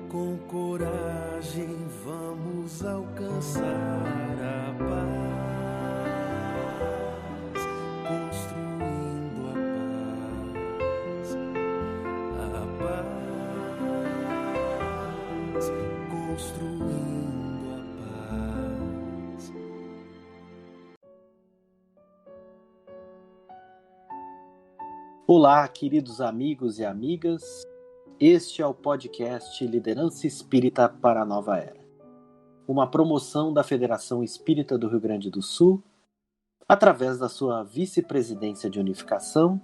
Com coragem vamos alcançar a paz, construindo a paz, construindo a paz. Olá, queridos amigos e amigas. Este é o podcast Liderança Espírita para a Nova Era, uma promoção da Federação Espírita do Rio Grande do Sul, através da sua vice-presidência de unificação,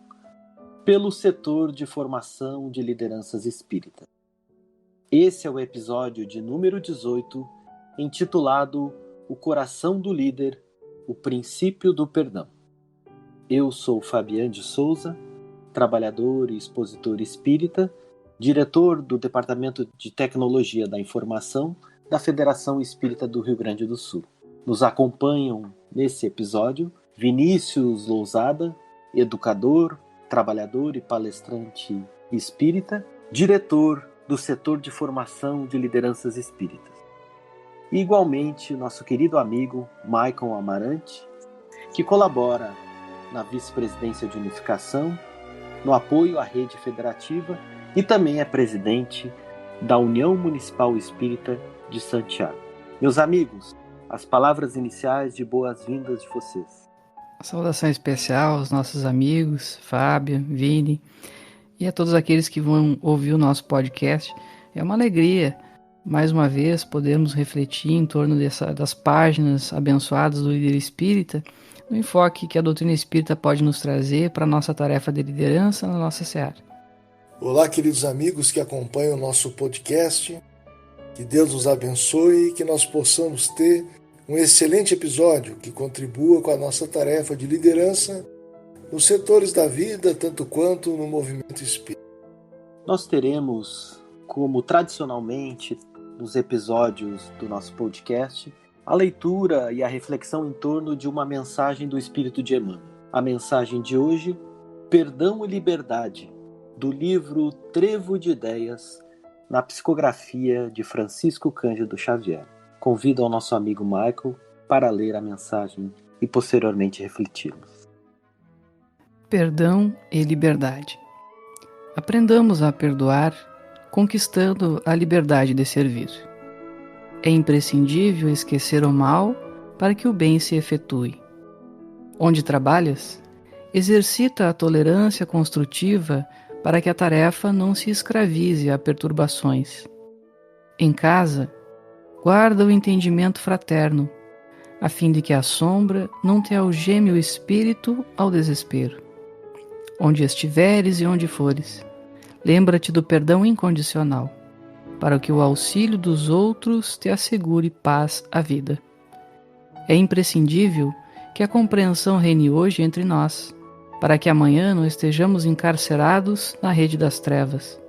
pelo setor de formação de lideranças espíritas. Esse é o episódio de número 18, intitulado O Coração do Líder, o Princípio do Perdão. Eu sou Fabian de Souza, trabalhador e expositor espírita, diretor do Departamento de Tecnologia da Informação da Federação Espírita do Rio Grande do Sul. Nos acompanham nesse episódio Vinícius Lousada, educador, trabalhador e palestrante espírita, diretor do setor de formação de lideranças espíritas. E igualmente nosso querido amigo Maicon Amarante, que colabora na vice-presidência de unificação, no apoio à rede federativa e também é presidente da União Municipal Espírita de Santiago. Meus amigos, as palavras iniciais de boas-vindas de vocês. Uma saudação especial aos nossos amigos, Fábio, Vini, e a todos aqueles que vão ouvir o nosso podcast. É uma alegria, mais uma vez, podermos refletir em torno das páginas abençoadas do líder espírita, no enfoque que a doutrina espírita pode nos trazer para a nossa tarefa de liderança na nossa seara. Olá, queridos amigos que acompanham o nosso podcast. Que Deus nos abençoe e que nós possamos ter um excelente episódio que contribua com a nossa tarefa de liderança nos setores da vida, tanto quanto no movimento espírita. Nós teremos, como tradicionalmente nos episódios do nosso podcast, a leitura e a reflexão em torno de uma mensagem do Espírito de Emmanuel. A mensagem de hoje, Perdão e Liberdade, do livro Trevo de Ideias, na psicografia de Francisco Cândido Xavier. Convido ao nosso amigo Michael para ler a mensagem e posteriormente refletirmos. Perdão e liberdade. Aprendamos a perdoar, conquistando a liberdade de servir. É imprescindível esquecer o mal para que o bem se efetue. Onde trabalhas, exercita a tolerância construtiva para que a tarefa não se escravize a perturbações. Em casa, guarda o entendimento fraterno, a fim de que a sombra não te algeme o espírito ao desespero. Onde estiveres e onde fores, lembra-te do perdão incondicional, para que o auxílio dos outros te assegure paz à vida. É imprescindível que a compreensão reine hoje entre nós, para que amanhã não estejamos encarcerados na rede das trevas.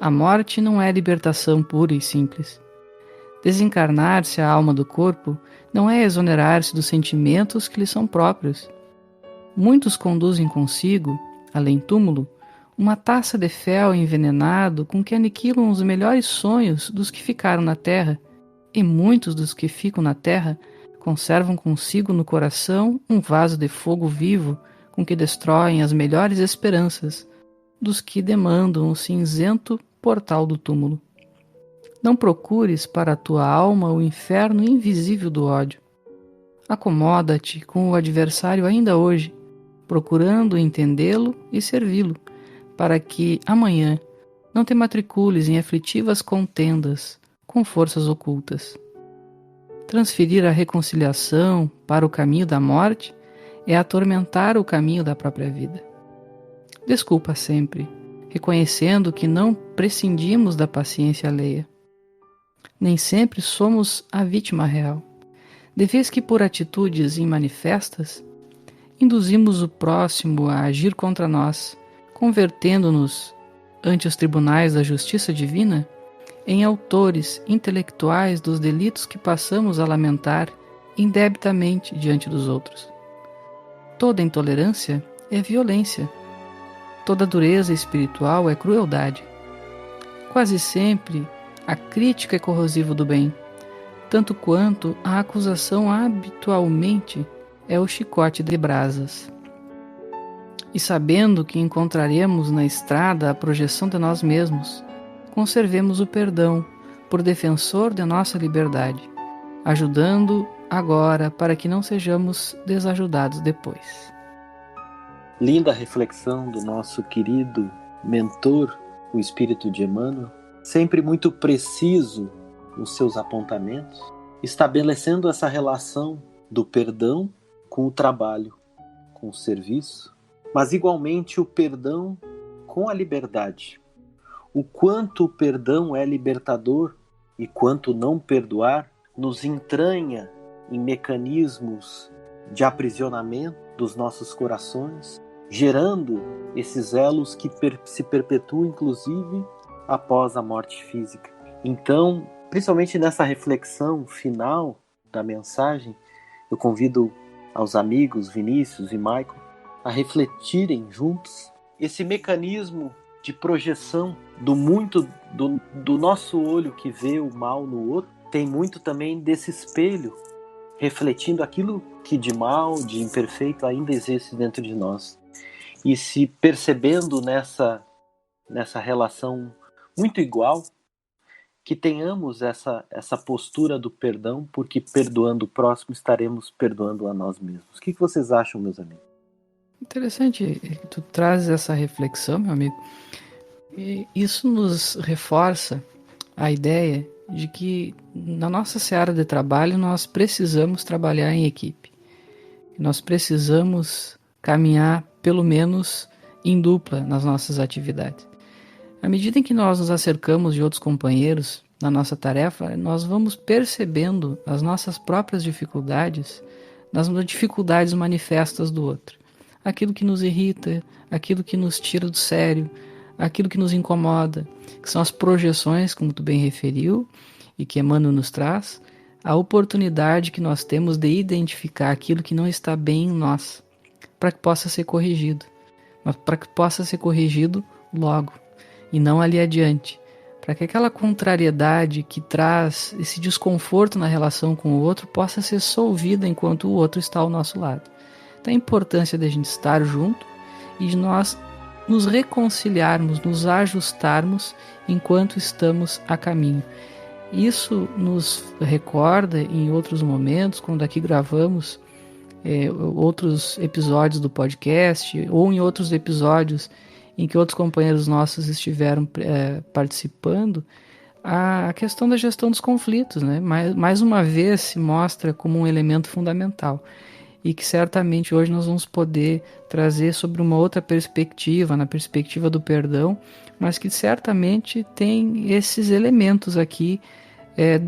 A morte não é libertação pura e simples. Desencarnar-se a alma do corpo não é exonerar-se dos sentimentos que lhe são próprios. Muitos conduzem consigo, além túmulo, uma taça de fel envenenado com que aniquilam os melhores sonhos dos que ficaram na terra, e muitos dos que ficam na terra conservam consigo no coração um vaso de fogo vivo com que destroem as melhores esperanças dos que demandam o cinzento portal do túmulo. Não procures para a tua alma o inferno invisível do ódio. Acomoda-te com o adversário ainda hoje, procurando entendê-lo e servi-lo, para que amanhã não te matricules em aflitivas contendas com forças ocultas. Transferir a reconciliação para o caminho da morte é atormentar o caminho da própria vida. Desculpa sempre, reconhecendo que não prescindimos da paciência alheia. Nem sempre somos a vítima real, de vez que por atitudes imanifestas, induzimos o próximo a agir contra nós, convertendo-nos, ante os tribunais da justiça divina, em autores intelectuais dos delitos que passamos a lamentar indebitamente diante dos outros. Toda intolerância é violência. Toda dureza espiritual é crueldade. Quase sempre, A crítica é corrosiva do bem, tanto quanto a acusação habitualmente é o chicote de brasas. E sabendo que encontraremos na estrada a projeção de nós mesmos, conservemos o perdão por defensor de nossa liberdade, ajudando agora para que não sejamos desajudados depois. Linda reflexão do nosso querido mentor, o Espírito de Emmanuel, sempre muito preciso nos seus apontamentos, estabelecendo essa relação do perdão com o trabalho, com o serviço, mas igualmente o perdão com a liberdade. O quanto o perdão é libertador e quanto não perdoar nos entranha em mecanismos de aprisionamento dos nossos corações, gerando esses elos que se perpetuam, inclusive, após a morte física. Então, principalmente nessa reflexão final da mensagem, eu convido aos amigos Vinícius e Michael a refletirem juntos esse mecanismo de projeção do nosso olho que vê o mal no outro. Tem muito também desse espelho refletindo aquilo que de mal, de imperfeito ainda existe dentro de nós. E se percebendo nessa relação muito igual, que tenhamos essa postura do perdão, porque perdoando o próximo estaremos perdoando a nós mesmos. O que vocês acham, meus amigos? Interessante que tu trazes essa reflexão, meu amigo. E isso nos reforça a ideia de que na nossa seara de trabalho nós precisamos trabalhar em equipe. Nós precisamos caminhar pelo menos em dupla nas nossas atividades. À medida em que nós nos acercamos de outros companheiros na nossa tarefa, nós vamos percebendo as nossas próprias dificuldades nas dificuldades manifestas do outro. Aquilo que nos irrita, aquilo que nos tira do sério, aquilo que nos incomoda, que são as projeções, como tu bem referiu, e que Emmanuel nos traz, a oportunidade que nós temos de identificar aquilo que não está bem em nós, para que possa ser corrigido, mas para que possa ser corrigido logo, e não ali adiante, para que aquela contrariedade que traz esse desconforto na relação com o outro possa ser solvida enquanto o outro está ao nosso lado. Então a importância de a gente estar junto e de nós nos reconciliarmos, nos ajustarmos enquanto estamos a caminho. Isso nos recorda em outros momentos, quando aqui gravamos outros episódios do podcast ou em outros episódios em que outros companheiros nossos estiveram participando, a questão da gestão dos conflitos, né? Mais uma vez se mostra como um elemento fundamental e que certamente hoje nós vamos poder trazer sobre uma outra perspectiva, na perspectiva do perdão, mas que certamente tem esses elementos aqui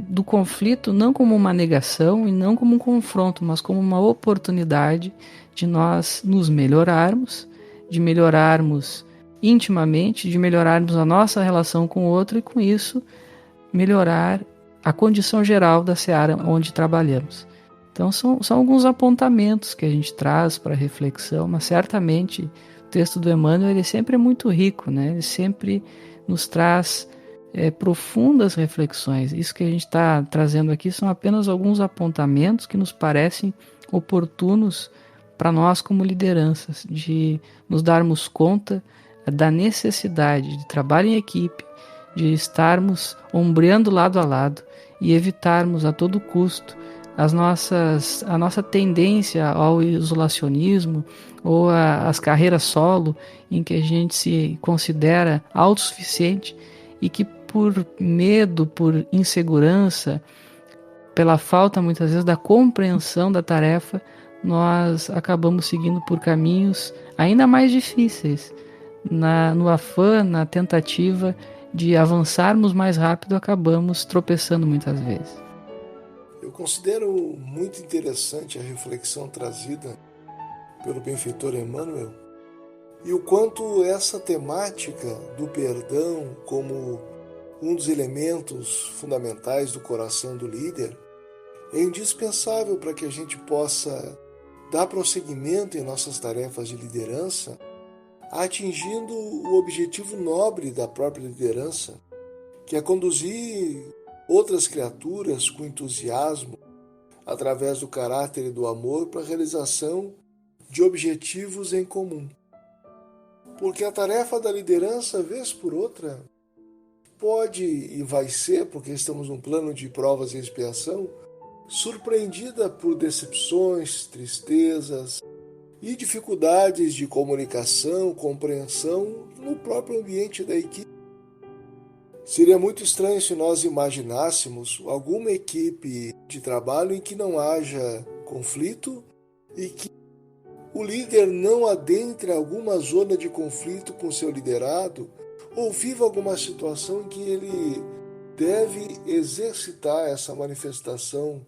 do conflito não como uma negação e não como um confronto, mas como uma oportunidade de nós nos melhorarmos, de melhorarmos intimamente, de melhorarmos a nossa relação com o outro e com isso melhorar a condição geral da seara onde trabalhamos. Então são alguns apontamentos que a gente traz para reflexão, mas certamente o texto do Emmanuel ele sempre é muito rico, né? Ele sempre nos traz profundas reflexões. Isso que a gente está trazendo aqui são apenas alguns apontamentos que nos parecem oportunos para nós como lideranças, de nos darmos conta da necessidade de trabalho em equipe, de estarmos ombreando lado a lado e evitarmos a todo custo a nossa tendência ao isolacionismo ou às carreiras solo, em que a gente se considera autossuficiente e que por medo, por insegurança, pela falta muitas vezes da compreensão da tarefa, nós acabamos seguindo por caminhos ainda mais difíceis, no afã, na tentativa de avançarmos mais rápido, acabamos tropeçando muitas vezes. Eu considero muito interessante a reflexão trazida pelo benfeitor Emmanuel e o quanto essa temática do perdão como um dos elementos fundamentais do coração do líder é indispensável para que a gente possa dar prosseguimento em nossas tarefas de liderança, atingindo o objetivo nobre da própria liderança, que é conduzir outras criaturas com entusiasmo, através do caráter e do amor, para a realização de objetivos em comum. Porque a tarefa da liderança, vez por outra, pode e vai ser, porque estamos num plano de provas e expiação, surpreendida por decepções, tristezas e dificuldades de comunicação, compreensão no próprio ambiente da equipe. Seria muito estranho se nós imaginássemos alguma equipe de trabalho em que não haja conflito e que o líder não adentre alguma zona de conflito com seu liderado ou viva alguma situação em que ele deve exercitar essa manifestação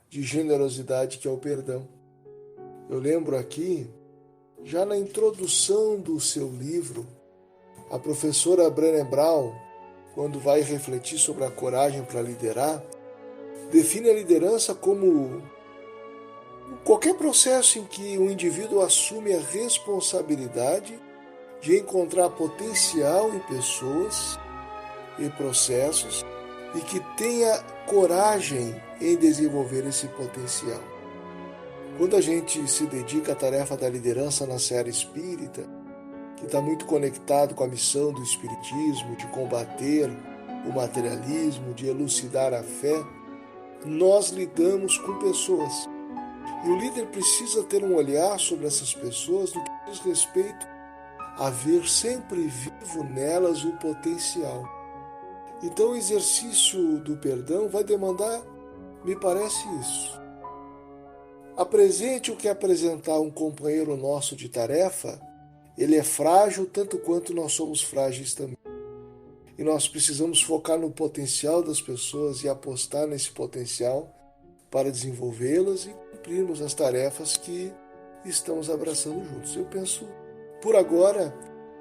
de generosidade que é o perdão. Eu lembro aqui, já na introdução do seu livro, a professora Brené Brown, quando vai refletir sobre a coragem para liderar, define a liderança como qualquer processo em que o indivíduo assume a responsabilidade de encontrar potencial em pessoas e processos e que tenha coragem em desenvolver esse potencial. Quando a gente se dedica à tarefa da liderança na seara espírita, que está muito conectado com a missão do espiritismo, de combater o materialismo, de elucidar a fé, nós lidamos com pessoas. E o líder precisa ter um olhar sobre essas pessoas no que diz respeito a ver sempre vivo nelas o potencial. Então o exercício do perdão vai demandar, me parece isso. Apresente o que apresentar um companheiro nosso de tarefa, ele é frágil tanto quanto nós somos frágeis também. E nós precisamos focar no potencial das pessoas e apostar nesse potencial para desenvolvê-las e cumprirmos as tarefas que estamos abraçando juntos. Eu penso, por agora,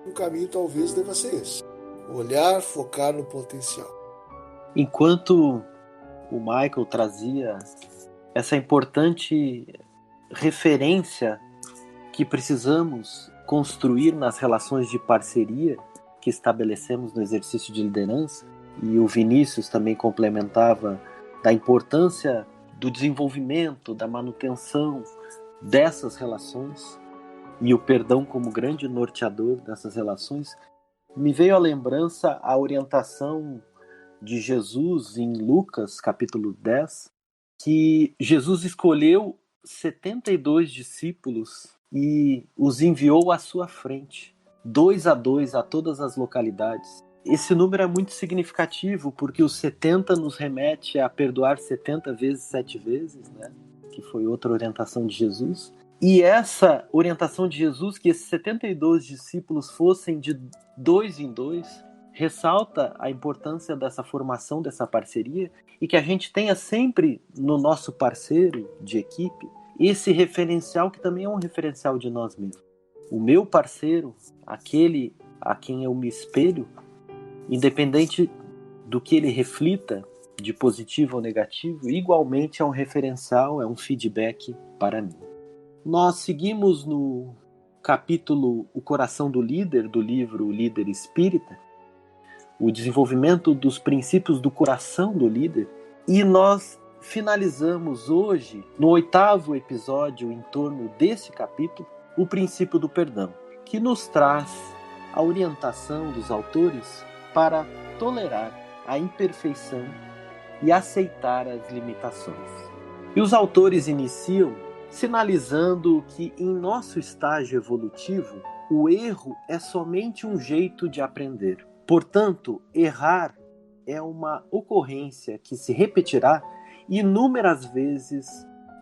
o caminho talvez deva ser esse. Olhar, focar no potencial. Enquanto o Michael trazia essa importante referência que precisamos construir nas relações de parceria que estabelecemos no exercício de liderança, e o Vinícius também complementava da importância do desenvolvimento, da manutenção dessas relações e o perdão como grande norteador dessas relações, me veio à lembrança a orientação de Jesus em Lucas, capítulo 10, que Jesus escolheu 72 discípulos e os enviou à sua frente, 2 a 2 a todas as localidades. Esse número é muito significativo porque o 70 nos remete a perdoar 70 vezes 7 vezes, né? Que foi outra orientação de Jesus. E essa orientação de Jesus, que esses 72 discípulos fossem de 2 em 2, ressalta a importância dessa formação, dessa parceria, e que a gente tenha sempre no nosso parceiro de equipe esse referencial que também é um referencial de nós mesmos. O meu parceiro, aquele a quem eu me espelho, independente do que ele reflita, de positivo ou negativo, igualmente é um referencial, é um feedback para mim. Nós seguimos no capítulo O Coração do Líder, do livro O Líder Espírita, o desenvolvimento dos princípios do coração do líder, e nós finalizamos hoje, no 8º episódio em torno desse capítulo, o princípio do perdão, que nos traz a orientação dos autores para tolerar a imperfeição e aceitar as limitações. E os autores iniciam sinalizando que em nosso estágio evolutivo, o erro é somente um jeito de aprender. Portanto, errar é uma ocorrência que se repetirá inúmeras vezes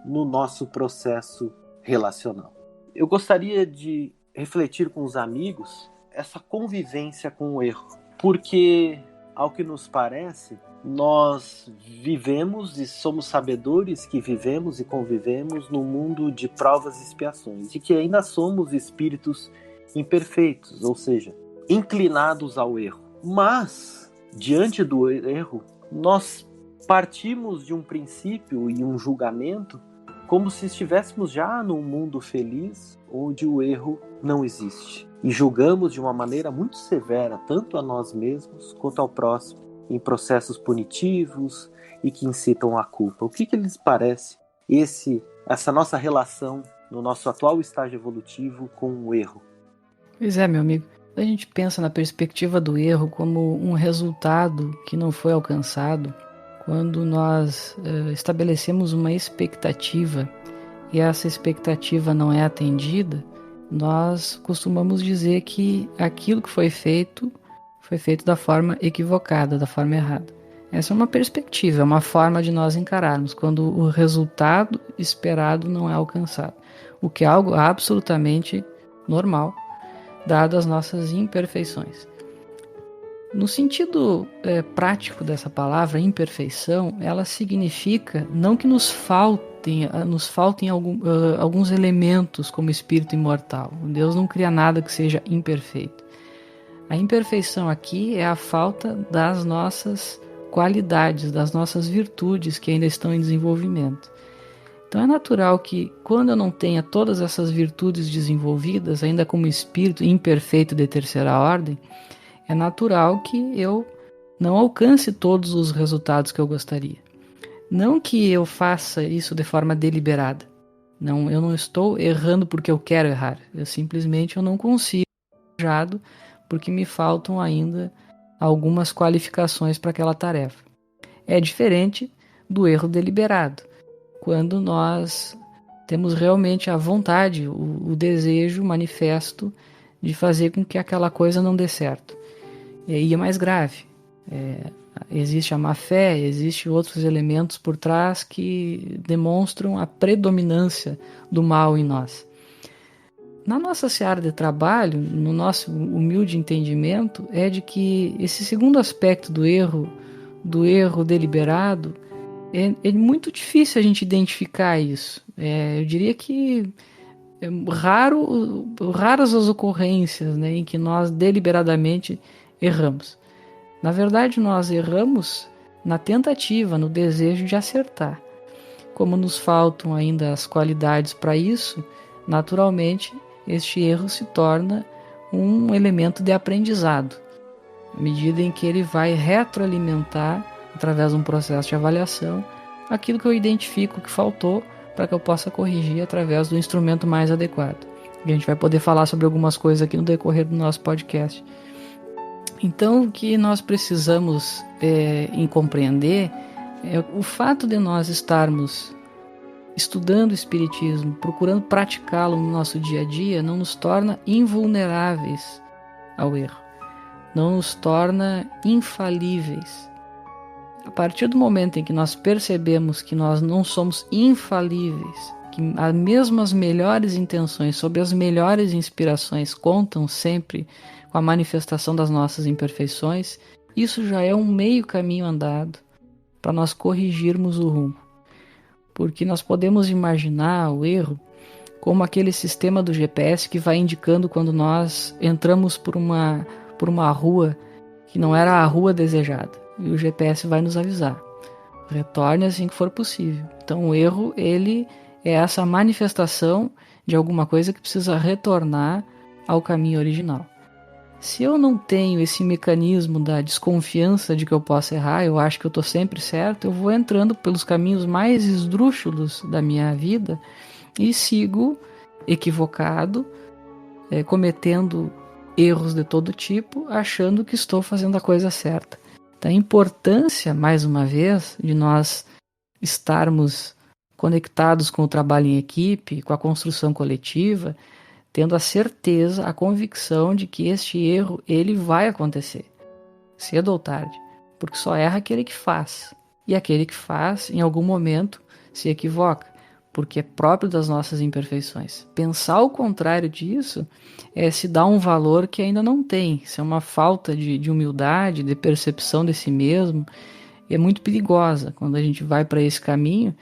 no nosso processo relacional. Eu gostaria de refletir com os amigos essa convivência com o erro, porque, ao que nos parece, nós vivemos e somos sabedores que vivemos e convivemos num mundo de provas e expiações, e que ainda somos espíritos imperfeitos, ou seja, inclinados ao erro. Mas, diante do erro, nós partimos de um princípio e um julgamento como se estivéssemos já num mundo feliz onde o erro não existe. E julgamos de uma maneira muito severa tanto a nós mesmos quanto ao próximo, em processos punitivos e que incitam a culpa. O que lhes parece essa nossa relação no nosso atual estágio evolutivo com o erro? Pois é, meu amigo. A gente pensa na perspectiva do erro como um resultado que não foi alcançado, quando nós estabelecemos uma expectativa e essa expectativa não é atendida, nós costumamos dizer que aquilo que foi feito da forma equivocada, da forma errada. Essa é uma perspectiva, é uma forma de nós encararmos quando o resultado esperado não é alcançado, o que é algo absolutamente normal, dado as nossas imperfeições. No sentido prático dessa palavra, imperfeição, ela significa não que nos faltem alguns elementos como espírito imortal. Deus não cria nada que seja imperfeito. A imperfeição aqui é a falta das nossas qualidades, das nossas virtudes que ainda estão em desenvolvimento. Então é natural que quando eu não tenha todas essas virtudes desenvolvidas, ainda como espírito imperfeito de terceira ordem, é natural que eu não alcance todos os resultados que eu gostaria. Não que eu faça isso de forma deliberada. Não, eu não estou errando porque eu quero errar. Eu não consigo errado porque me faltam ainda algumas qualificações para aquela tarefa. É diferente do erro deliberado, quando nós temos realmente a vontade, o desejo manifesto de fazer com que aquela coisa não dê certo. E aí é mais grave. Existe a má fé, existem outros elementos por trás que demonstram a predominância do mal em nós. Na nossa seara de trabalho, no nosso humilde entendimento, é de que esse segundo aspecto do erro deliberado, é muito difícil a gente identificar isso. Eu diria que raras as ocorrências, né, em que nós deliberadamente erramos. Na verdade, nós erramos na tentativa, no desejo de acertar. Como nos faltam ainda as qualidades para isso, naturalmente, este erro se torna um elemento de aprendizado, à medida em que ele vai retroalimentar, através de um processo de avaliação, aquilo que eu identifico que faltou para que eu possa corrigir através do instrumento mais adequado. E a gente vai poder falar sobre algumas coisas aqui no decorrer do nosso podcast. Então, o que nós precisamos compreender é o fato de nós estarmos estudando o Espiritismo, procurando praticá-lo no nosso dia a dia, não nos torna invulneráveis ao erro, não nos torna infalíveis. A partir do momento em que nós percebemos que nós não somos infalíveis, que mesmo as melhores intenções, sob as melhores inspirações, contam sempre com a manifestação das nossas imperfeições, isso já é um meio caminho andado para nós corrigirmos o rumo. Porque nós podemos imaginar o erro como aquele sistema do GPS que vai indicando quando nós entramos por uma rua que não era a rua desejada. E o GPS vai nos avisar. Retorne assim que for possível. Então o erro, ele é essa manifestação de alguma coisa que precisa retornar ao caminho original. Se eu não tenho esse mecanismo da desconfiança de que eu possa errar, eu acho que eu estou sempre certo, eu vou entrando pelos caminhos mais esdrúxulos da minha vida e sigo equivocado, cometendo erros de todo tipo, achando que estou fazendo a coisa certa. Então, a importância, mais uma vez, de nós estarmos conectados com o trabalho em equipe, com a construção coletiva, tendo a certeza, a convicção de que este erro, ele vai acontecer, cedo ou tarde, porque só erra aquele que faz, e aquele que faz, em algum momento, se equivoca, porque é próprio das nossas imperfeições. Pensar o contrário disso é se dar um valor que ainda não tem, isso é uma falta de humildade, de percepção de si mesmo, e é muito perigosa. Quando a gente vai para esse caminho,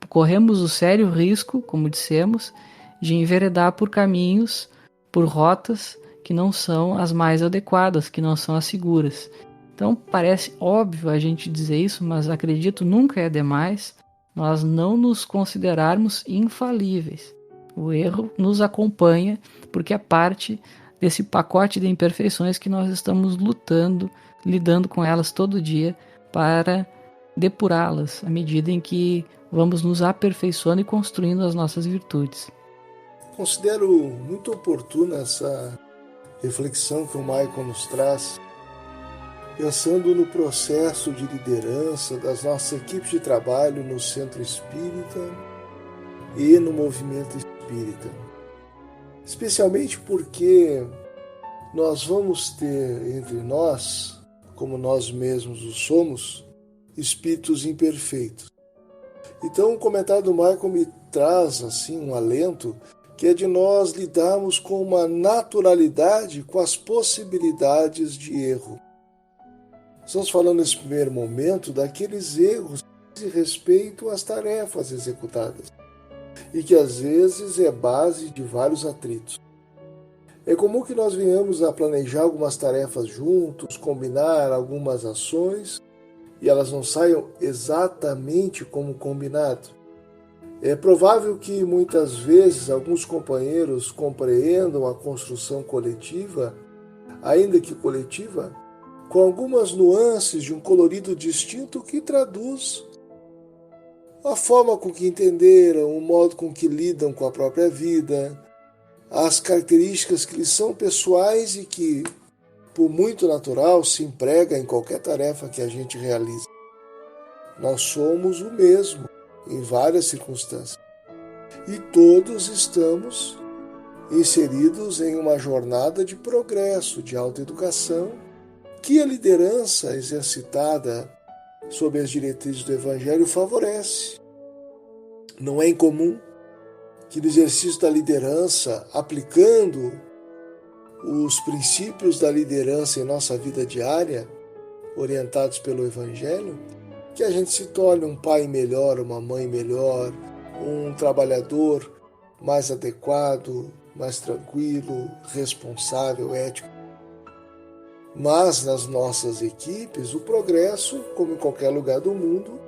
corremos o sério risco, como dissemos, de enveredar por caminhos, por rotas que não são as mais adequadas, que não são as seguras. Então parece óbvio a gente dizer isso, mas acredito nunca é demais nós não nos considerarmos infalíveis. O erro nos acompanha porque é parte desse pacote de imperfeições que nós estamos lutando, lidando com elas todo dia para depurá-las à medida em que vamos nos aperfeiçoando e construindo as nossas virtudes. Considero muito oportuna essa reflexão que o Michael nos traz, pensando no processo de liderança das nossas equipes de trabalho no Centro Espírita e no Movimento Espírita. Especialmente porque nós vamos ter entre nós, como nós mesmos o somos, espíritos imperfeitos. Então o comentário do Michael me traz assim um alento, que é de nós lidarmos com uma naturalidade com as possibilidades de erro. Estamos falando nesse primeiro momento daqueles erros que dizem respeito às tarefas executadas e que às vezes é base de vários atritos. É comum que nós venhamos a planejar algumas tarefas juntos, combinar algumas ações e elas não saiam exatamente como combinado. É provável que muitas vezes alguns companheiros compreendam a construção coletiva, ainda que coletiva, com algumas nuances de um colorido distinto que traduz a forma com que entenderam, o modo com que lidam com a própria vida, as características que lhes são pessoais e que, por muito natural, se emprega em qualquer tarefa que a gente realiza. Nós somos o mesmo em várias circunstâncias. E todos estamos inseridos em uma jornada de progresso, de autoeducação, que a liderança exercitada sob as diretrizes do Evangelho favorece. Não é incomum que no exercício da liderança, aplicando os princípios da liderança em nossa vida diária, orientados pelo Evangelho, que a gente se torne um pai melhor, uma mãe melhor, um trabalhador mais adequado, mais tranquilo, responsável, ético. Mas nas nossas equipes, o progresso, como em qualquer lugar do mundo,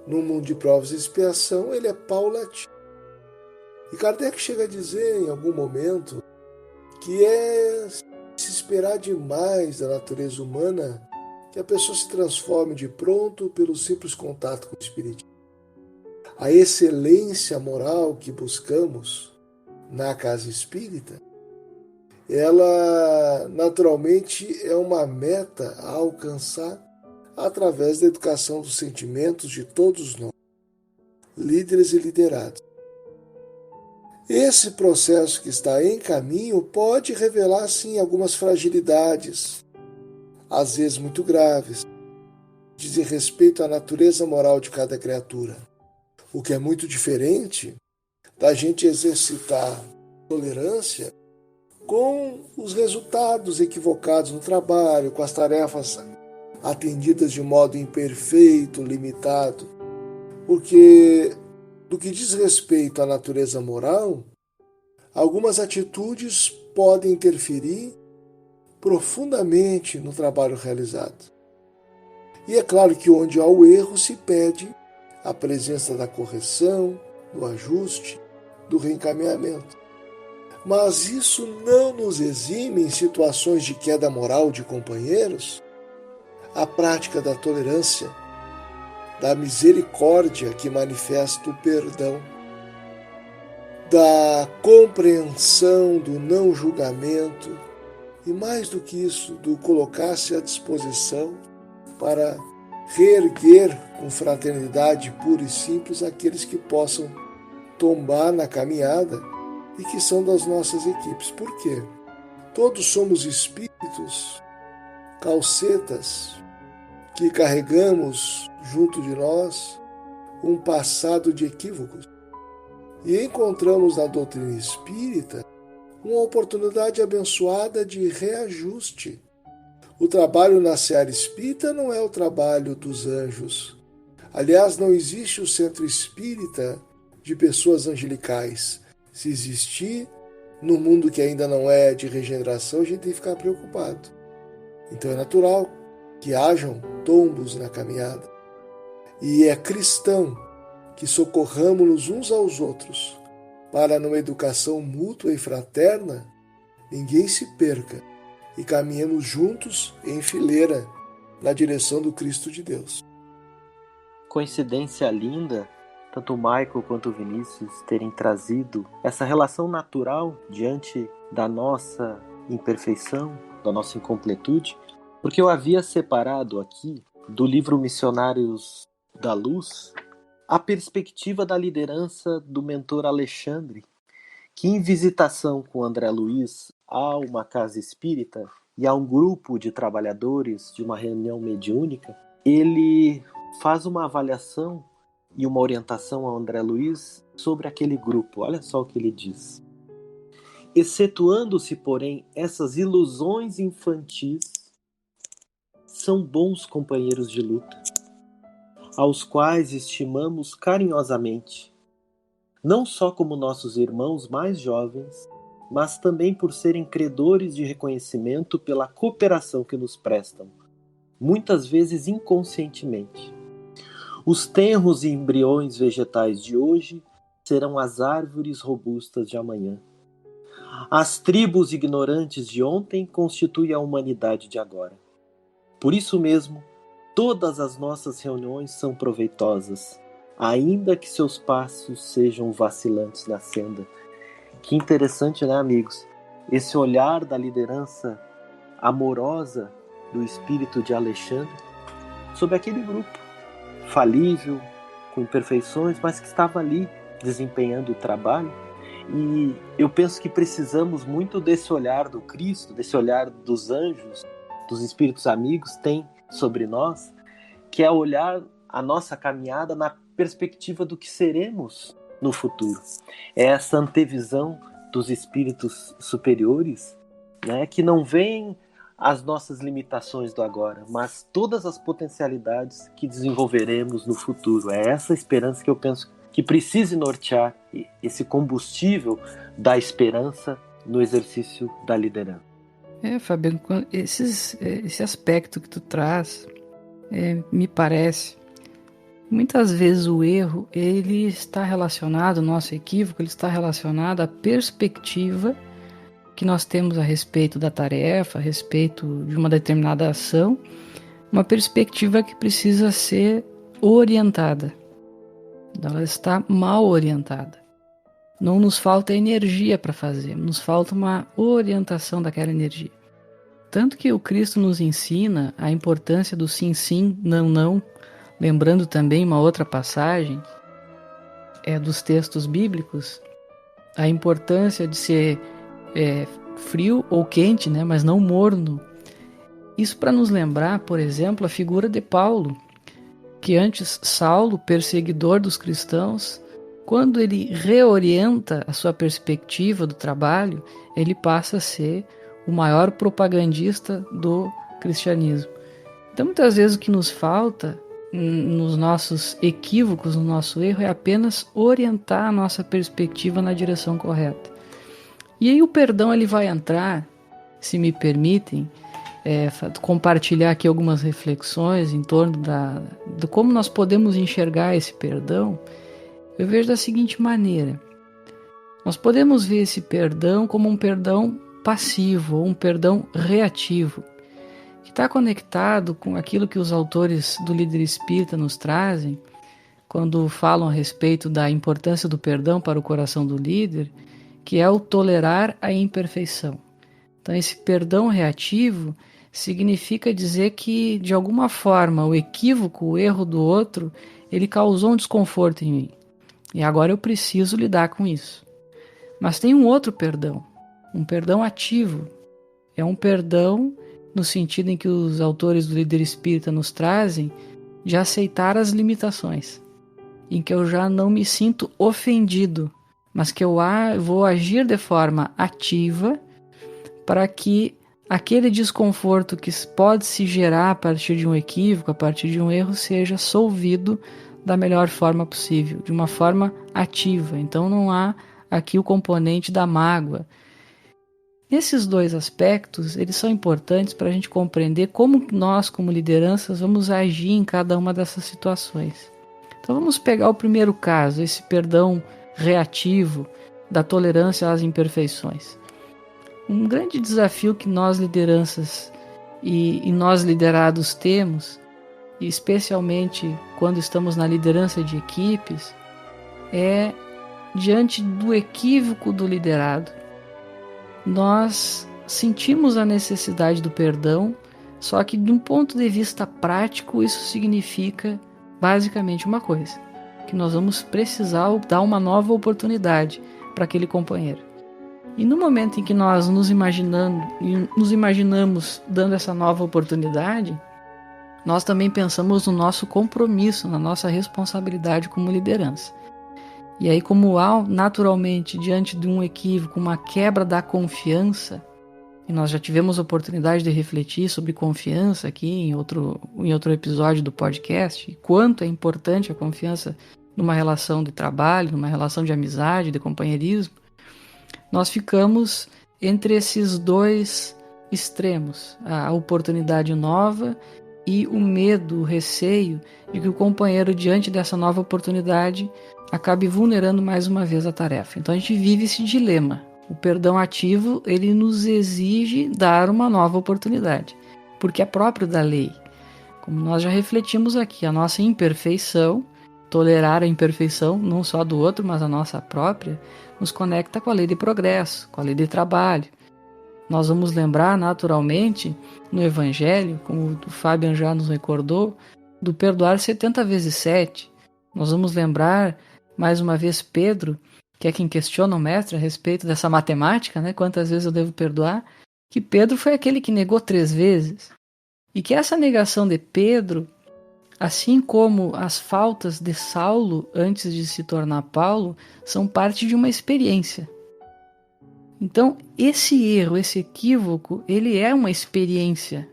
no mundo de provas e expiação, ele é paulatino. E Kardec chega a dizer em algum momento que é se esperar demais da natureza humana que a pessoa se transforme de pronto pelo simples contato com o Espiritismo. A excelência moral que buscamos na casa espírita, ela naturalmente é uma meta a alcançar através da educação dos sentimentos de todos nós, líderes e liderados. Esse processo que está em caminho pode revelar, sim, algumas fragilidades, às vezes muito graves, dizem respeito à natureza moral de cada criatura, o que é muito diferente da gente exercitar tolerância com os resultados equivocados no trabalho, com as tarefas atendidas de modo imperfeito, limitado, porque do que diz respeito à natureza moral, algumas atitudes podem interferir profundamente no trabalho realizado. E é claro que onde há o erro se pede a presença da correção, do ajuste, do reencaminhamento. Mas isso não nos exime, em situações de queda moral de companheiros, a prática da tolerância, da misericórdia que manifesta o perdão, da compreensão, do não julgamento e, mais do que isso, do colocar-se à disposição para reerguer com fraternidade pura e simples aqueles que possam tombar na caminhada e que são das nossas equipes. Por quê? Todos somos espíritos, calcetas, que carregamos junto de nós um passado de equívocos. E encontramos na doutrina espírita uma oportunidade abençoada de reajuste. O trabalho na seara espírita não é o trabalho dos anjos. Aliás, não existe o centro espírita de pessoas angelicais. Se existir, no mundo que ainda não é de regeneração, a gente tem que ficar preocupado. Então é natural que hajam tombos na caminhada. E é cristão que socorramos uns aos outros para, numa educação mútua e fraterna, ninguém se perca e caminhemos juntos em fileira na direção do Cristo de Deus. Coincidência linda, tanto o Michael quanto o Vinícius terem trazido essa relação natural diante da nossa imperfeição, da nossa incompletude, porque eu havia separado aqui do livro Missionários da Luz a perspectiva da liderança do mentor Alexandre, que em visitação com André Luiz a uma casa espírita e a um grupo de trabalhadores de uma reunião mediúnica, ele faz uma avaliação e uma orientação ao André Luiz sobre aquele grupo. Olha só o que ele diz. Excetuando-se, porém, essas ilusões infantis, são bons companheiros de luta, aos quais estimamos carinhosamente, não só como nossos irmãos mais jovens, mas também por serem credores de reconhecimento pela cooperação que nos prestam, muitas vezes inconscientemente. Os tenros e embriões vegetais de hoje serão as árvores robustas de amanhã. As tribos ignorantes de ontem constituem a humanidade de agora. Por isso mesmo, todas as nossas reuniões são proveitosas, ainda que seus passos sejam vacilantes na senda. Que interessante, né, amigos? Esse olhar da liderança amorosa do espírito de Alexandre sobre aquele grupo falível, com imperfeições, mas que estava ali desempenhando o trabalho. E eu penso que precisamos muito desse olhar do Cristo, desse olhar dos anjos, dos espíritos amigos tem sobre nós, que é olhar a nossa caminhada na perspectiva do que seremos no futuro. É essa antevisão dos espíritos superiores, né, que não veem as nossas limitações do agora, mas todas as potencialidades que desenvolveremos no futuro. É essa esperança que eu penso que precise nortear esse combustível da esperança no exercício da liderança. Fabiano, esse aspecto que tu traz, me parece, muitas vezes o erro, ele está relacionado, o nosso equívoco, ele está relacionado à perspectiva que nós temos a respeito da tarefa, a respeito de uma determinada ação, uma perspectiva que precisa ser orientada. Ela está mal orientada. Não nos falta energia para fazer, nos falta uma orientação daquela energia. Tanto que o Cristo nos ensina a importância do sim, sim, não, não, lembrando também uma outra passagem dos textos bíblicos, a importância de ser frio ou quente, né, mas não morno. Isso para nos lembrar, por exemplo, a figura de Paulo, que antes Saulo, perseguidor dos cristãos, quando ele reorienta a sua perspectiva do trabalho, ele passa a ser o maior propagandista do cristianismo. Então, muitas vezes o que nos falta nos nossos equívocos, no nosso erro, é apenas orientar a nossa perspectiva na direção correta. E aí o perdão ele vai entrar, se me permitem, compartilhar aqui algumas reflexões em torno de como nós podemos enxergar esse perdão. Eu vejo da seguinte maneira: nós podemos ver esse perdão como um perdão passivo, ou um perdão reativo, que está conectado com aquilo que os autores do Líder Espírita nos trazem, quando falam a respeito da importância do perdão para o coração do líder, que é o tolerar a imperfeição. Então esse perdão reativo significa dizer que, de alguma forma, o equívoco, o erro do outro, ele causou um desconforto em mim. E agora eu preciso lidar com isso. Mas tem um outro perdão, um perdão ativo. É um perdão no sentido em que os autores do Líder Espírita nos trazem, de aceitar as limitações, em que eu já não me sinto ofendido, mas que eu vou agir de forma ativa para que aquele desconforto que pode se gerar a partir de um equívoco, a partir de um erro, seja solvido da melhor forma possível, de uma forma ativa. Então não há aqui o componente da mágoa. Esses dois aspectos, eles são importantes para a gente compreender como nós, como lideranças, vamos agir em cada uma dessas situações. Então vamos pegar o primeiro caso, esse perdão reativo da tolerância às imperfeições. Um grande desafio que nós lideranças e nós liderados temos, especialmente quando estamos na liderança de equipes, é diante do equívoco do liderado. Nós sentimos a necessidade do perdão, só que de um ponto de vista prático isso significa basicamente uma coisa, que nós vamos precisar dar uma nova oportunidade para aquele companheiro. E no momento em que nós nos imaginamos dando essa nova oportunidade, nós também pensamos no nosso compromisso, na nossa responsabilidade como liderança. E aí, como há naturalmente, diante de um equívoco, uma quebra da confiança, e nós já tivemos a oportunidade de refletir sobre confiança aqui em outro episódio do podcast, e quanto é importante a confiança numa relação de trabalho, numa relação de amizade, de companheirismo, nós ficamos entre esses dois extremos, a oportunidade nova e o medo, o receio de que o companheiro, diante dessa nova oportunidade, acabe vulnerando mais uma vez a tarefa. Então a gente vive esse dilema. O perdão ativo, ele nos exige dar uma nova oportunidade, porque é próprio da lei. Como nós já refletimos aqui, a nossa imperfeição, tolerar a imperfeição, não só do outro, mas a nossa própria, nos conecta com a lei de progresso, com a lei de trabalho. Nós vamos lembrar naturalmente no Evangelho, como o Fabian já nos recordou, do perdoar 70 vezes 7. Nós vamos lembrar mais uma vez Pedro, que é quem questiona o mestre a respeito dessa matemática, né? Quantas vezes eu devo perdoar? Que Pedro foi aquele que negou 3 vezes. E que essa negação de Pedro, assim como as faltas de Saulo antes de se tornar Paulo, são parte de uma experiência. Então, esse erro, esse equívoco, ele é uma experiência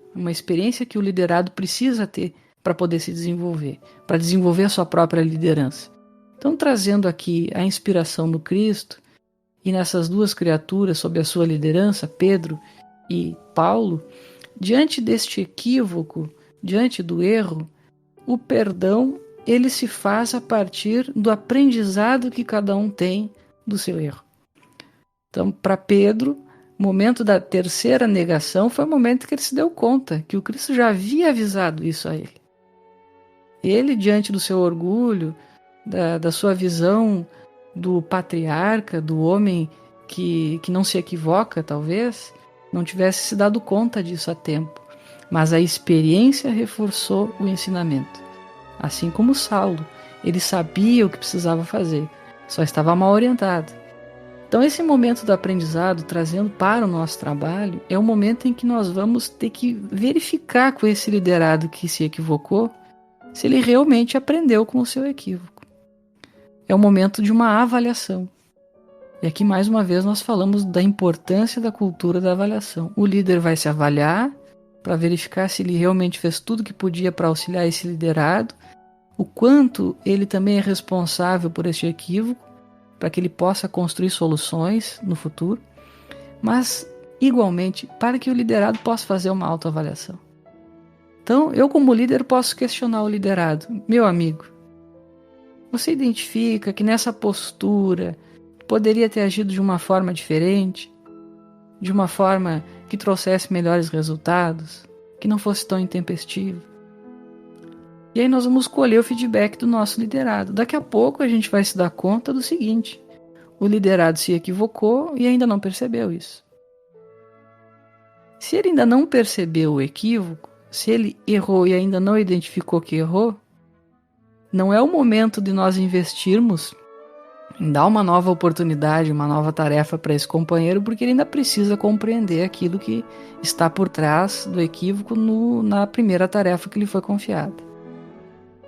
que o liderado precisa ter para poder se desenvolver, para desenvolver a sua própria liderança. Então, trazendo aqui a inspiração do Cristo, e nessas duas criaturas sob a sua liderança, Pedro e Paulo, diante deste equívoco, diante do erro, o perdão ele se faz a partir do aprendizado que cada um tem do seu erro. Então, para Pedro, o momento da terceira negação foi o momento que ele se deu conta que o Cristo já havia avisado isso a ele. Ele, diante do seu orgulho, da sua visão do patriarca, do homem que não se equivoca, talvez, não tivesse se dado conta disso a tempo. Mas a experiência reforçou o ensinamento. Assim como Saulo, ele sabia o que precisava fazer, só estava mal orientado. Então esse momento do aprendizado, trazendo para o nosso trabalho, é o momento em que nós vamos ter que verificar com esse liderado que se equivocou, se ele realmente aprendeu com o seu equívoco. É o momento de uma avaliação. E aqui mais uma vez nós falamos da importância da cultura da avaliação. O líder vai se avaliar para verificar se ele realmente fez tudo o que podia para auxiliar esse liderado, o quanto ele também é responsável por esse equívoco, para que ele possa construir soluções no futuro, mas, igualmente, para que o liderado possa fazer uma autoavaliação. Então, eu como líder posso questionar o liderado. Meu amigo, você identifica que nessa postura poderia ter agido de uma forma diferente, de uma forma que trouxesse melhores resultados, que não fosse tão intempestivo? E aí nós vamos colher o feedback do nosso liderado. Daqui a pouco a gente vai se dar conta do seguinte: o liderado se equivocou e ainda não percebeu isso. Se ele ainda não percebeu o equívoco, se ele errou e ainda não identificou que errou, não é o momento de nós investirmos em dar uma nova oportunidade, uma nova tarefa para esse companheiro, porque ele ainda precisa compreender aquilo que está por trás do equívoco na primeira tarefa que lhe foi confiada.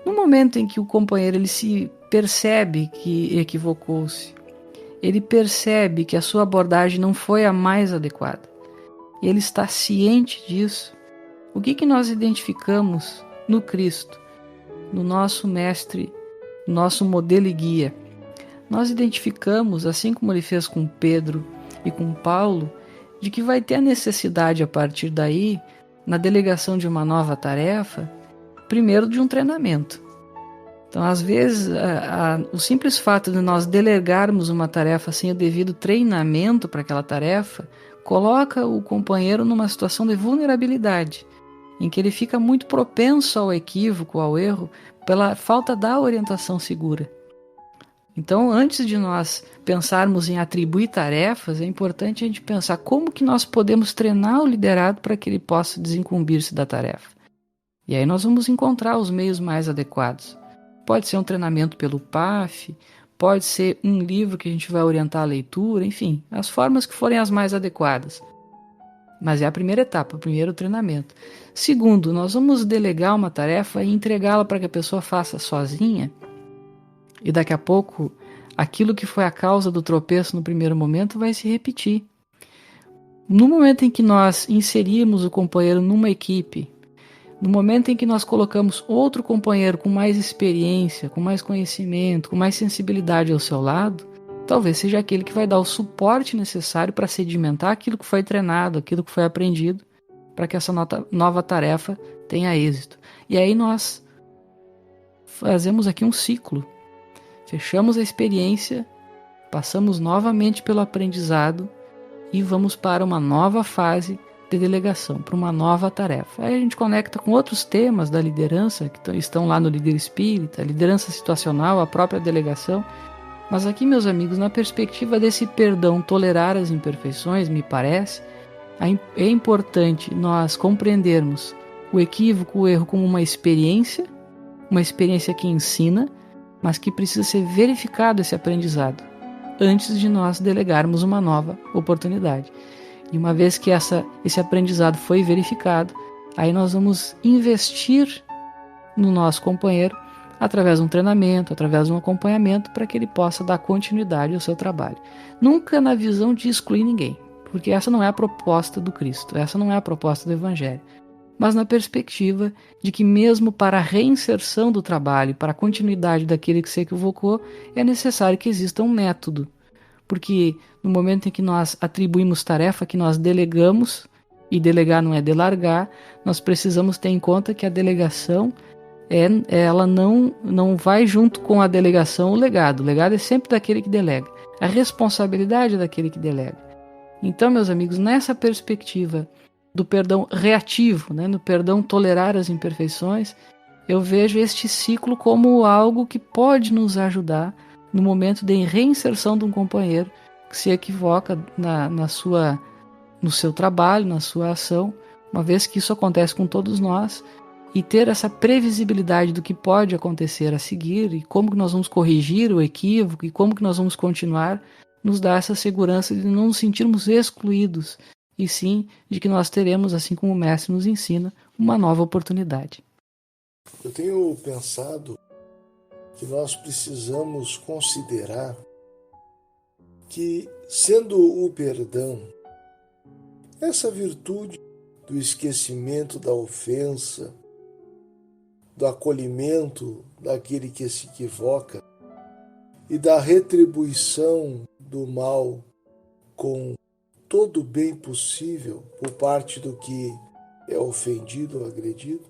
No momento em que o companheiro ele se percebe que equivocou-se, ele percebe que a sua abordagem não foi a mais adequada, e ele está ciente disso, o que nós identificamos no Cristo, no nosso mestre, no nosso modelo e guia? Nós identificamos, assim como ele fez com Pedro e com Paulo, de que vai ter a necessidade a partir daí, na delegação de uma nova tarefa, primeiro de um treinamento. Então, às vezes, o simples fato de nós delegarmos uma tarefa sem o devido treinamento para aquela tarefa, coloca o companheiro numa situação de vulnerabilidade, em que ele fica muito propenso ao equívoco, ao erro, pela falta da orientação segura. Então, antes de nós pensarmos em atribuir tarefas, é importante a gente pensar como que nós podemos treinar o liderado para que ele possa desincumbir-se da tarefa. E aí nós vamos encontrar os meios mais adequados. Pode ser um treinamento pelo PAF, pode ser um livro que a gente vai orientar a leitura, enfim, as formas que forem as mais adequadas. Mas é a primeira etapa, o primeiro treinamento. Segundo, nós vamos delegar uma tarefa e entregá-la para que a pessoa faça sozinha, e daqui a pouco aquilo que foi a causa do tropeço no primeiro momento vai se repetir. No momento em que nós inserimos o companheiro numa equipe, no momento em que nós colocamos outro companheiro com mais experiência, com mais conhecimento, com mais sensibilidade ao seu lado, talvez seja aquele que vai dar o suporte necessário para sedimentar aquilo que foi treinado, aquilo que foi aprendido, para que essa nova tarefa tenha êxito. E aí nós fazemos aqui um ciclo. Fechamos a experiência, passamos novamente pelo aprendizado e vamos para uma nova fase de delegação, para uma nova tarefa. Aí a gente conecta com outros temas da liderança que estão lá no Líder Espírita, liderança situacional, a própria delegação. Mas aqui, meus amigos, na perspectiva desse perdão, tolerar as imperfeições, me parece, é importante nós compreendermos o equívoco, o erro como uma experiência que ensina, mas que precisa ser verificado esse aprendizado antes de nós delegarmos uma nova oportunidade. E uma vez que esse aprendizado foi verificado, aí nós vamos investir no nosso companheiro através de um treinamento, através de um acompanhamento, para que ele possa dar continuidade ao seu trabalho. Nunca na visão de excluir ninguém, porque essa não é a proposta do Cristo, essa não é a proposta do Evangelho. Mas na perspectiva de que mesmo para a reinserção do trabalho, para a continuidade daquele que se equivocou, é necessário que exista um método. Porque no momento em que nós atribuímos tarefa, que nós delegamos, e delegar não é delargar, nós precisamos ter em conta que a delegação, ela não vai junto com a delegação o legado. O legado é sempre daquele que delega. A responsabilidade é daquele que delega. Então, meus amigos, nessa perspectiva do perdão reativo, no perdão tolerar as imperfeições, eu vejo este ciclo como algo que pode nos ajudar no momento de reinserção de um companheiro que se equivoca no seu trabalho, na sua ação, uma vez que isso acontece com todos nós, e ter essa previsibilidade do que pode acontecer a seguir e como que nós vamos corrigir o equívoco e como que nós vamos continuar, nos dá essa segurança de não nos sentirmos excluídos, e sim de que nós teremos, assim como o Mestre nos ensina, uma nova oportunidade. Eu tenho pensado que nós precisamos considerar que, sendo o perdão essa virtude do esquecimento da ofensa, do acolhimento daquele que se equivoca e da retribuição do mal com todo o bem possível por parte do que é ofendido ou agredido,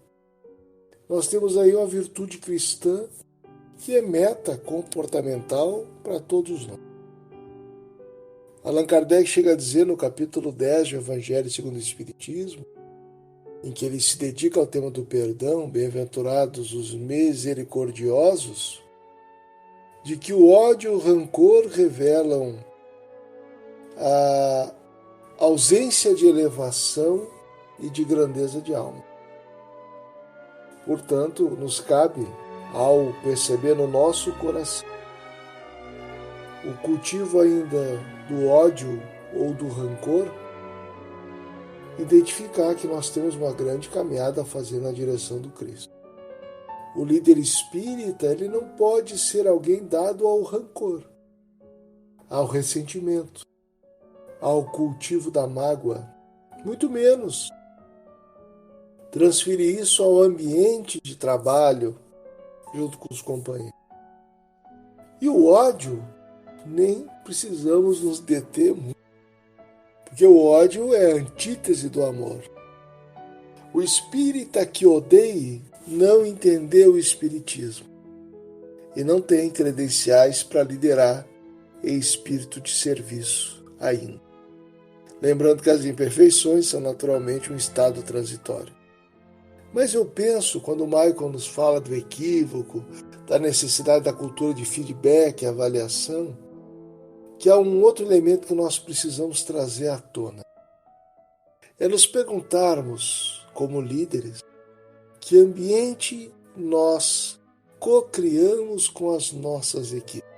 nós temos aí uma virtude cristã que é meta comportamental para todos nós. Allan Kardec chega a dizer no capítulo 10 do Evangelho segundo o Espiritismo, em que ele se dedica ao tema do perdão, bem-aventurados os misericordiosos, de que o ódio e o rancor revelam a ausência de elevação e de grandeza de alma. Portanto, nos cabe, ao perceber no nosso coração o cultivo ainda do ódio ou do rancor, identificar que nós temos uma grande caminhada a fazer na direção do Cristo. O líder espírita, ele não pode ser alguém dado ao rancor, ao ressentimento, ao cultivo da mágoa, muito menos transferir isso ao ambiente de trabalho junto com os companheiros. E o ódio, nem precisamos nos deter muito, porque o ódio é a antítese do amor. O espírita que odeie não entendeu o espiritismo e não tem credenciais para liderar em espírito de serviço ainda. lembrando que as imperfeições são naturalmente um estado transitório. Mas eu penso, quando o Michael nos fala do equívoco, da necessidade da cultura de feedback e avaliação, que há um outro elemento que nós precisamos trazer à tona. É nos perguntarmos, como líderes, que ambiente nós co-criamos com as nossas equipes.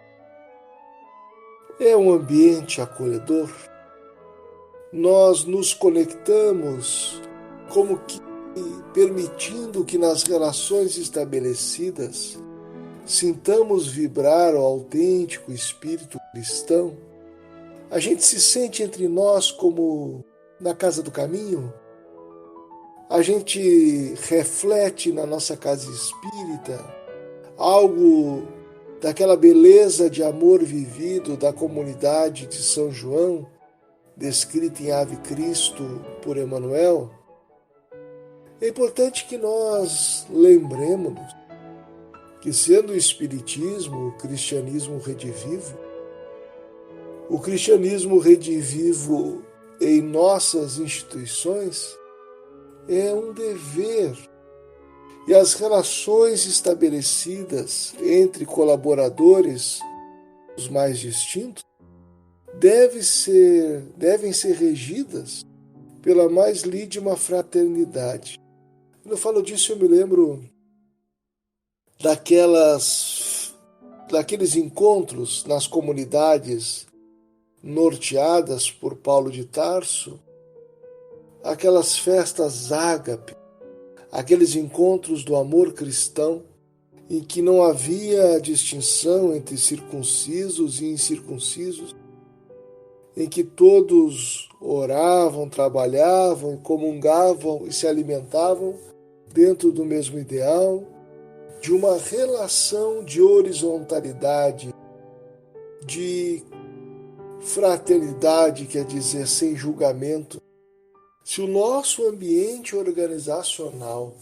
É um ambiente acolhedor? Nós nos conectamos como que permitindo que nas relações estabelecidas sintamos vibrar o autêntico espírito cristão? A gente se sente entre nós como na casa do caminho? A gente reflete na nossa casa espírita algo daquela beleza de amor vivido da comunidade de São João, descrita em Ave Cristo por Emmanuel? É importante que nós lembremos que, sendo o Espiritismo o cristianismo redivivo, o cristianismo redivivo em nossas instituições é um dever. E as relações estabelecidas entre colaboradores, os mais distintos, devem ser regidas pela mais lídima fraternidade. Quando eu falo disso, eu me lembro daqueles encontros nas comunidades norteadas por Paulo de Tarso, aquelas festas ágape, aqueles encontros do amor cristão, em que não havia distinção entre circuncisos e incircuncisos, em que todos oravam, trabalhavam, comungavam e se alimentavam dentro do mesmo ideal, de uma relação de horizontalidade, de fraternidade, quer dizer, sem julgamento. Se o nosso ambiente organizacional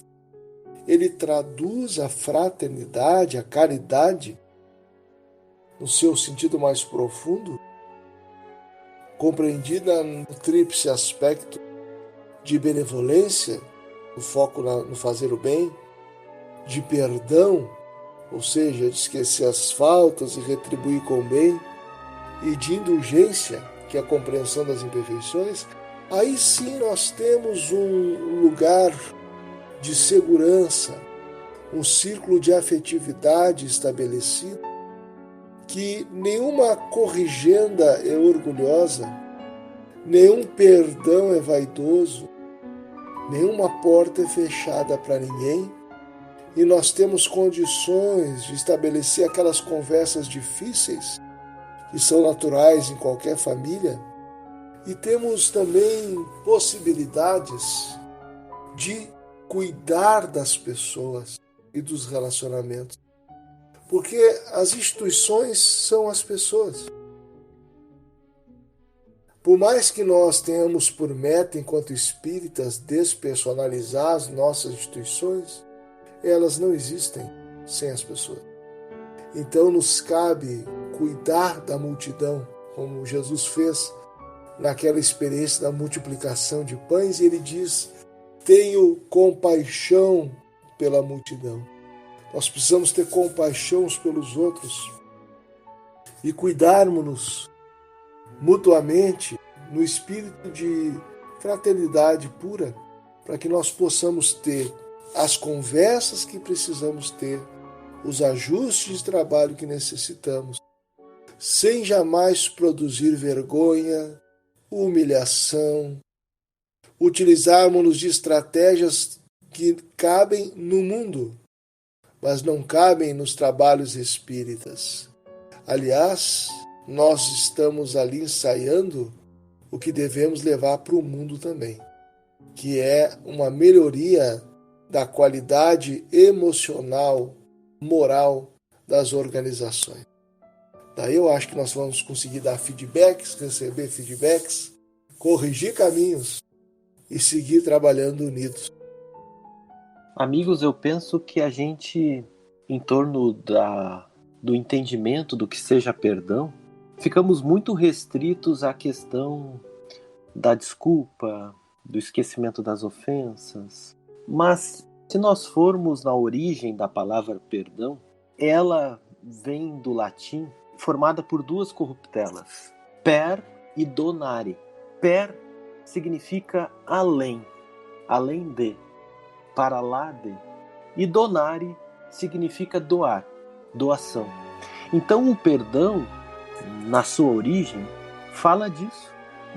ele traduz a fraternidade, a caridade, no seu sentido mais profundo, compreendida no tríplice aspecto de benevolência, o foco no fazer o bem, de perdão, ou seja, de esquecer as faltas e retribuir com o bem, e de indulgência, que é a compreensão das imperfeições, aí sim nós temos um lugar de segurança, um círculo de afetividade estabelecido, que nenhuma corrigenda é orgulhosa, nenhum perdão é vaidoso, nenhuma porta é fechada para ninguém, e nós temos condições de estabelecer aquelas conversas difíceis, que são naturais em qualquer família, e temos também possibilidades de cuidar das pessoas e dos relacionamentos. Porque as instituições são as pessoas. Por mais que nós tenhamos por meta, enquanto espíritas, despersonalizar as nossas instituições, elas não existem sem as pessoas. Então nos cabe cuidar da multidão, como Jesus fez naquela experiência da multiplicação de pães, e ele diz: tenho compaixão pela multidão. Nós precisamos ter compaixão uns pelos outros e cuidarmos-nos mutuamente no espírito de fraternidade pura, para que nós possamos ter as conversas que precisamos ter, os ajustes de trabalho que necessitamos, sem jamais produzir vergonha, humilhação, utilizarmos de estratégias que cabem no mundo, mas não cabem nos trabalhos espíritas. Aliás, nós estamos ali ensaiando o que devemos levar para o mundo também, que é uma melhoria da qualidade emocional, moral das organizações. Daí eu acho que nós vamos conseguir dar feedbacks, receber feedbacks, corrigir caminhos e seguir trabalhando unidos. Amigos, eu penso que a gente, em torno do entendimento do que seja perdão, ficamos muito restritos à questão da desculpa, do esquecimento das ofensas. Mas se nós formos na origem da palavra perdão, ela vem do latim, formada por duas corruptelas, per e donare. Per significa além, além de, para lá de. E donare significa doar, doação. Então o perdão, na sua origem, fala disso,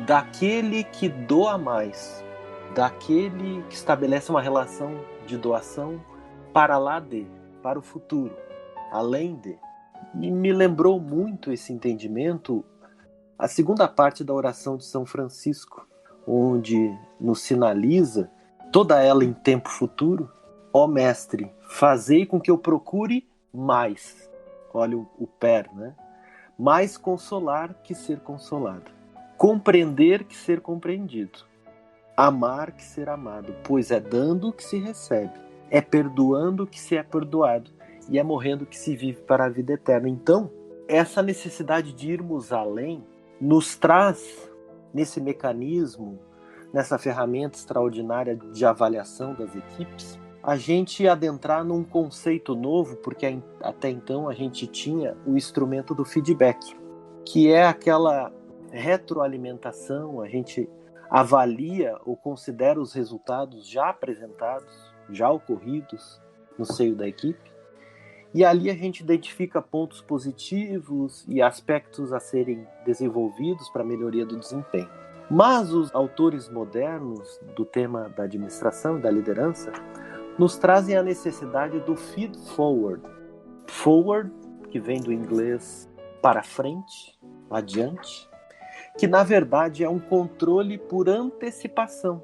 daquele que doa mais, daquele que estabelece uma relação de doação para lá de, para o futuro, além de. E me lembrou muito esse entendimento a segunda parte da oração de São Francisco, onde nos sinaliza, toda ela em tempo futuro: ó Mestre, fazei com que eu procure mais. Olha o per, né? Mais consolar que ser consolado. Compreender que ser compreendido. Amar que ser amado. Pois é dando que se recebe. É perdoando que se é perdoado. E é morrendo que se vive para a vida eterna. Então, essa necessidade de irmos além nos traz, nesse mecanismo, nessa ferramenta extraordinária de avaliação das equipes, a gente adentrar num conceito novo, porque até então a gente tinha o instrumento do feedback, que é aquela retroalimentação, a gente avalia ou considera os resultados já apresentados, já ocorridos no seio da equipe, e ali a gente identifica pontos positivos e aspectos a serem desenvolvidos para a melhoria do desempenho. Mas os autores modernos do tema da administração e da liderança nos trazem a necessidade do feed forward. Forward, que vem do inglês para frente, adiante, que na verdade é um controle por antecipação.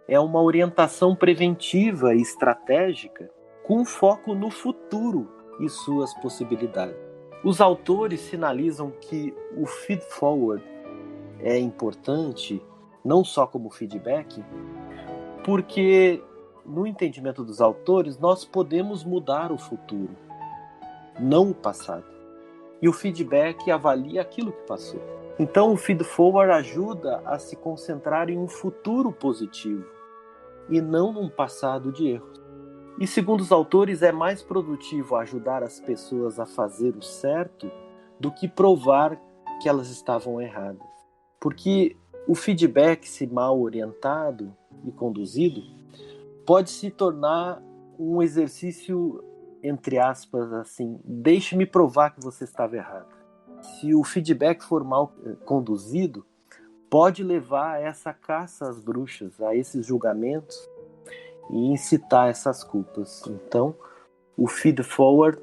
É uma orientação preventiva e estratégica com foco no futuro e suas possibilidades. Os autores sinalizam que o feed forward é importante, não só como feedback, porque no entendimento dos autores, nós podemos mudar o futuro, não o passado. E o feedback avalia aquilo que passou. Então o feed forward ajuda a se concentrar em um futuro positivo e não num passado de erros. E segundo os autores, é mais produtivo ajudar as pessoas a fazer o certo do que provar que elas estavam erradas. Porque o feedback, se mal orientado e conduzido, pode se tornar um exercício, entre aspas, assim, deixe-me provar que você estava errado. Se o feedback for mal conduzido, pode levar a essa caça às bruxas, a esses julgamentos e incitar essas culpas. Então, o feed forward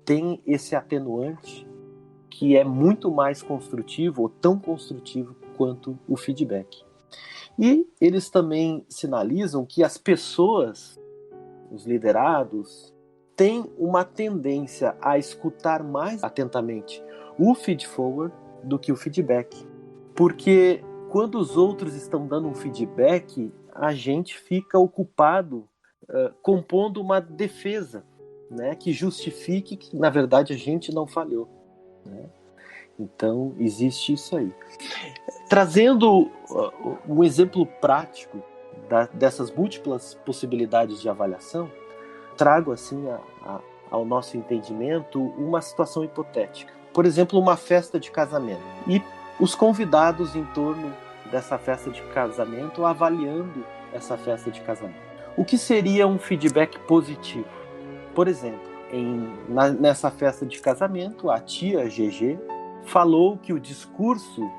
tem esse atenuante que é muito mais construtivo, ou tão construtivo quanto o feedback. E eles também sinalizam que as pessoas, os liderados, têm uma tendência a escutar mais atentamente o feed forward do que o feedback. Porque quando os outros estão dando um feedback, a gente fica ocupado compondo uma defesa, né, que justifique que, na verdade, a gente não falhou, né? Então, existe isso aí. Trazendo um exemplo prático dessas múltiplas possibilidades de avaliação, trago assim ao nosso entendimento uma situação hipotética. Por exemplo, uma festa de casamento. E os convidados em torno dessa festa de casamento avaliando essa festa de casamento. O que seria um feedback positivo? Por exemplo, nessa festa de casamento, a tia GG falou que o discurso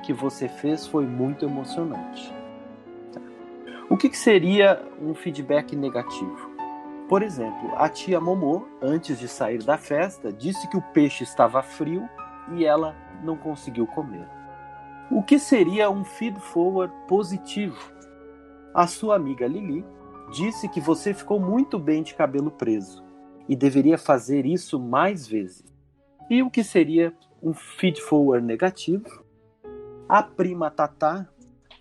que você fez foi muito emocionante. O que seria um feedback negativo? Por exemplo, a tia Momô, antes de sair da festa, disse que o peixe estava frio e ela não conseguiu comer. O que seria um feed forward positivo? A sua amiga Lili disse que você ficou muito bem de cabelo preso e deveria fazer isso mais vezes. E o que seria um feed forward negativo? A prima Tatá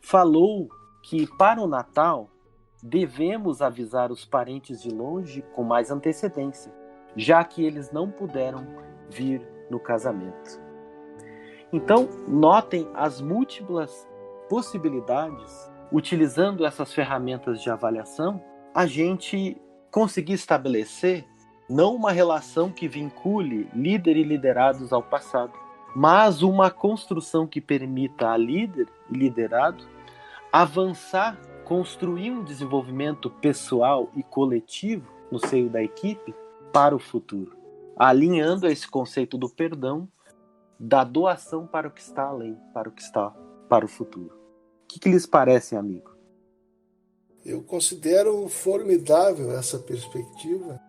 falou que para o Natal devemos avisar os parentes de longe com mais antecedência, já que eles não puderam vir no casamento. Então, notem as múltiplas possibilidades, utilizando essas ferramentas de avaliação, a gente conseguir estabelecer não uma relação que vincule líder e liderados ao passado, mas uma construção que permita a líder e liderado avançar, construir um desenvolvimento pessoal e coletivo no seio da equipe para o futuro, alinhando esse conceito do perdão, da doação para o que está além, para o que está para o futuro. O que lhes parece, amigo? Eu considero formidável essa perspectiva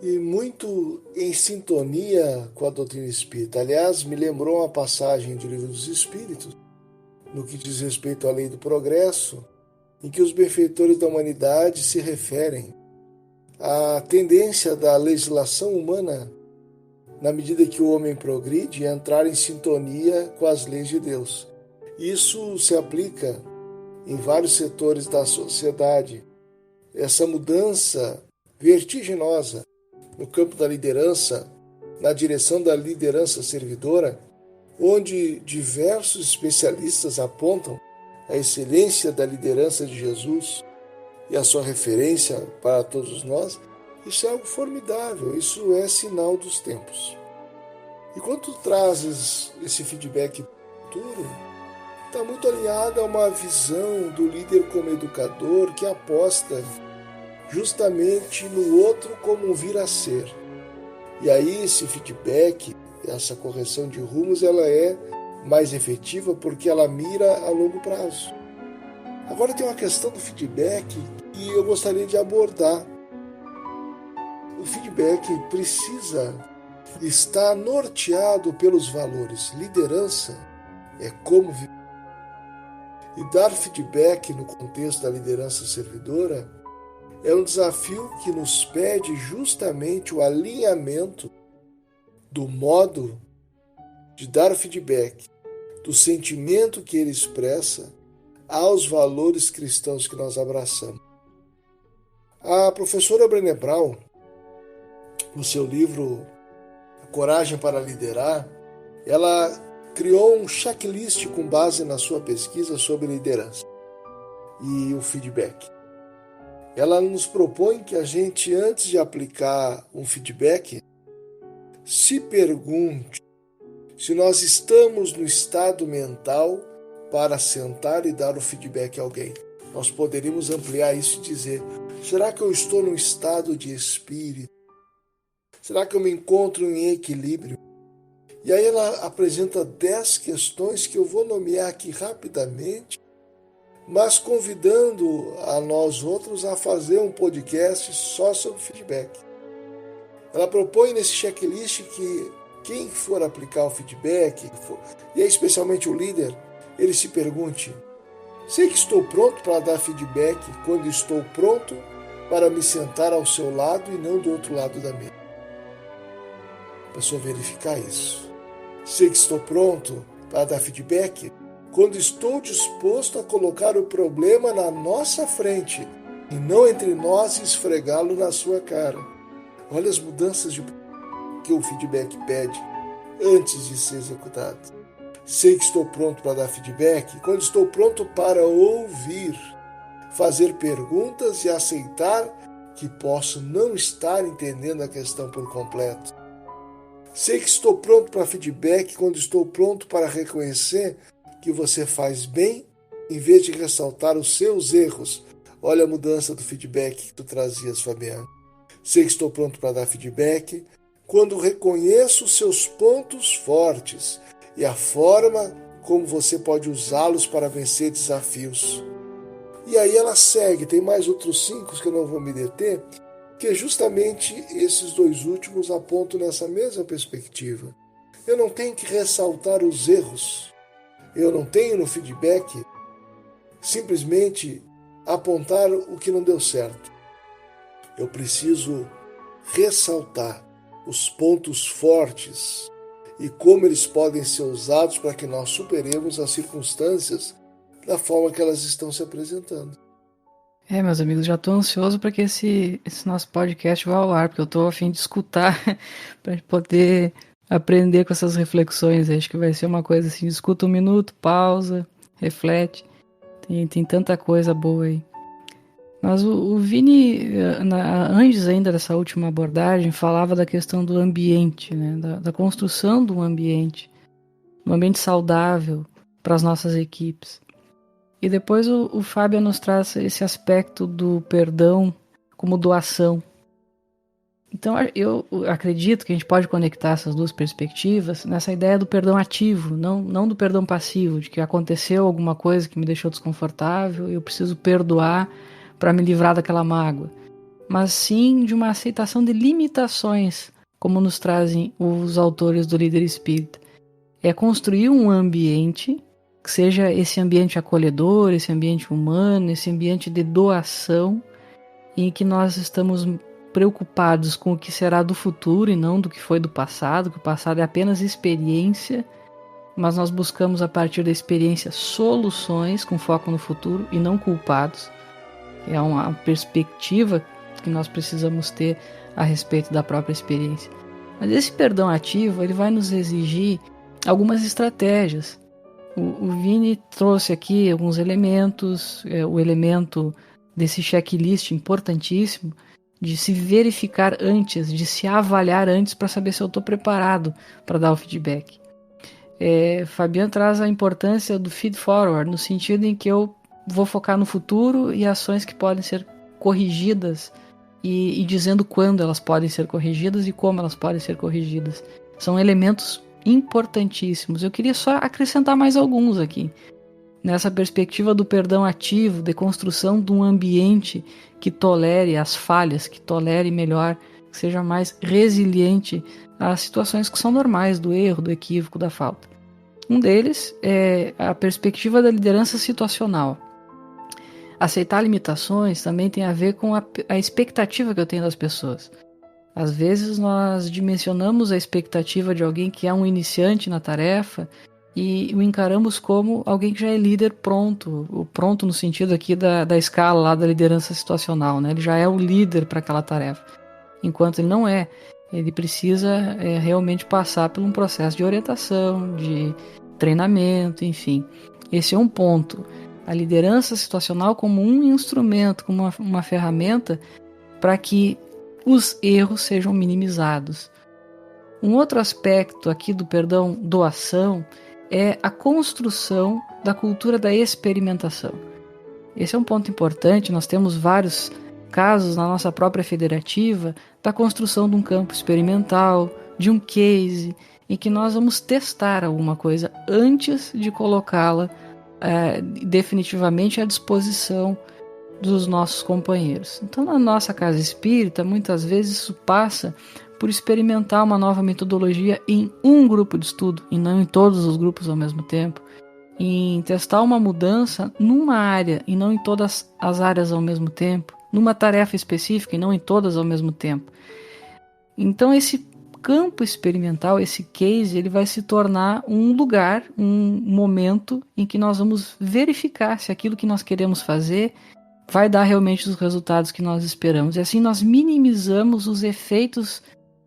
e muito em sintonia com a doutrina espírita. Aliás, me lembrou uma passagem do Livro dos Espíritos, no que diz respeito à lei do progresso, em que os benfeitores da humanidade se referem à tendência da legislação humana, na medida que o homem progride, a entrar em sintonia com as leis de Deus. Isso se aplica em vários setores da sociedade. Essa mudança vertiginosa no campo da liderança, na direção da liderança servidora, onde diversos especialistas apontam a excelência da liderança de Jesus e a sua referência para todos nós, isso é algo formidável, isso é sinal dos tempos. E quando tu trazes esse feedback futuro, está muito alinhado a uma visão do líder como educador que aposta justamente no outro como um vir a ser. E aí esse feedback, essa correção de rumos, ela é mais efetiva porque ela mira a longo prazo. Agora tem uma questão do feedback que eu gostaria de abordar. O feedback precisa estar norteado pelos valores. Liderança é como viver. E dar feedback no contexto da liderança servidora é um desafio que nos pede justamente o alinhamento do modo de dar feedback, do sentimento que ele expressa aos valores cristãos que nós abraçamos. A professora Brené Brown, no seu livro Coragem para Liderar, ela criou um checklist com base na sua pesquisa sobre liderança e o feedback. Ela nos propõe que a gente, antes de aplicar um feedback, se pergunte se nós estamos no estado mental para sentar e dar o feedback a alguém. Nós poderíamos ampliar isso e dizer: será que eu estou num estado de espírito? Será que eu me encontro em equilíbrio? E aí ela apresenta 10 questões que eu vou nomear aqui rapidamente, mas convidando a nós outros a fazer um podcast só sobre feedback. Ela propõe nesse checklist que quem for aplicar o feedback, e é especialmente o líder, ele se pergunte: sei que estou pronto para dar feedback quando estou pronto para me sentar ao seu lado e não do outro lado da mesa. A pessoa verificar isso. Sei que estou pronto para dar feedback quando estou disposto a colocar o problema na nossa frente e não entre nós e esfregá-lo na sua cara. Olha as mudanças que o feedback pede antes de ser executado. Sei que estou pronto para dar feedback quando estou pronto para ouvir, fazer perguntas e aceitar que posso não estar entendendo a questão por completo. Sei que estou pronto para feedback quando estou pronto para reconhecer que você faz bem em vez de ressaltar os seus erros. Olha a mudança do feedback que tu trazias, Fabiano. Sei que estou pronto para dar feedback quando reconheço os seus pontos fortes e a forma como você pode usá-los para vencer desafios. E aí ela segue, tem mais outros 5 que eu não vou me deter, que justamente esses 2 últimos apontam nessa mesma perspectiva. Eu não tenho que ressaltar os erros. Eu não tenho no feedback simplesmente apontar o que não deu certo. Eu preciso ressaltar os pontos fortes e como eles podem ser usados para que nós superemos as circunstâncias da forma que elas estão se apresentando. Meus amigos, já estou ansioso para que esse nosso podcast vá ao ar, porque eu estou a fim de escutar para poder aprender com essas reflexões. Acho que vai ser uma coisa assim, escuta um minuto, pausa, reflete. Tem tanta coisa boa aí. Mas o Vini, antes ainda dessa última abordagem, falava da questão do ambiente, né? Da construção de um ambiente saudável para as nossas equipes. E depois o Fábio nos traz esse aspecto do perdão como doação. Então eu acredito que a gente pode conectar essas duas perspectivas nessa ideia do perdão ativo, não do perdão passivo, de que aconteceu alguma coisa que me deixou desconfortável e eu preciso perdoar para me livrar daquela mágoa, mas sim de uma aceitação de limitações, como nos trazem os autores do Líder Espírita. É construir um ambiente que seja esse ambiente acolhedor, esse ambiente humano, esse ambiente de doação, em que nós estamos preocupados com o que será do futuro e não do que foi do passado, que o passado é apenas experiência, mas nós buscamos a partir da experiência soluções com foco no futuro e não culpados. É uma perspectiva que nós precisamos ter a respeito da própria experiência. Mas esse perdão ativo, ele vai nos exigir algumas estratégias. O Vini trouxe aqui alguns elementos, o elemento desse checklist importantíssimo, de se verificar antes, de se avaliar antes para saber se eu estou preparado para dar o feedback. Fabiano traz a importância do feed forward, no sentido em que eu vou focar no futuro e ações que podem ser corrigidas e dizendo quando elas podem ser corrigidas e como elas podem ser corrigidas. São elementos importantíssimos. Eu queria só acrescentar mais alguns aqui. Nessa perspectiva do perdão ativo, de construção de um ambiente que tolere as falhas, que tolere melhor, que seja mais resiliente às situações que são normais, do erro, do equívoco, da falta. Um deles é a perspectiva da liderança situacional. Aceitar limitações também tem a ver com a expectativa que eu tenho das pessoas. Às vezes nós dimensionamos a expectativa de alguém que é um iniciante na tarefa e o encaramos como alguém que já é líder pronto no sentido aqui da escala lá da liderança situacional, né? Ele já é o líder para aquela tarefa, enquanto ele não é. Ele precisa realmente passar por um processo de orientação, de treinamento, enfim. Esse é um ponto. A liderança situacional como um instrumento, como uma ferramenta para que os erros sejam minimizados. Um outro aspecto aqui do perdão doação é a construção da cultura da experimentação. Esse é um ponto importante. Nós temos vários casos na nossa própria federativa da construção de um campo experimental, de um case, em que nós vamos testar alguma coisa antes de colocá-la definitivamente à disposição dos nossos companheiros. Então, na nossa casa espírita, muitas vezes isso passa por experimentar uma nova metodologia em um grupo de estudo e não em todos os grupos ao mesmo tempo, em testar uma mudança numa área e não em todas as áreas ao mesmo tempo, numa tarefa específica e não em todas ao mesmo tempo. Então, esse campo experimental, esse case, ele vai se tornar um lugar, um momento em que nós vamos verificar se aquilo que nós queremos fazer vai dar realmente os resultados que nós esperamos. E assim nós minimizamos os efeitos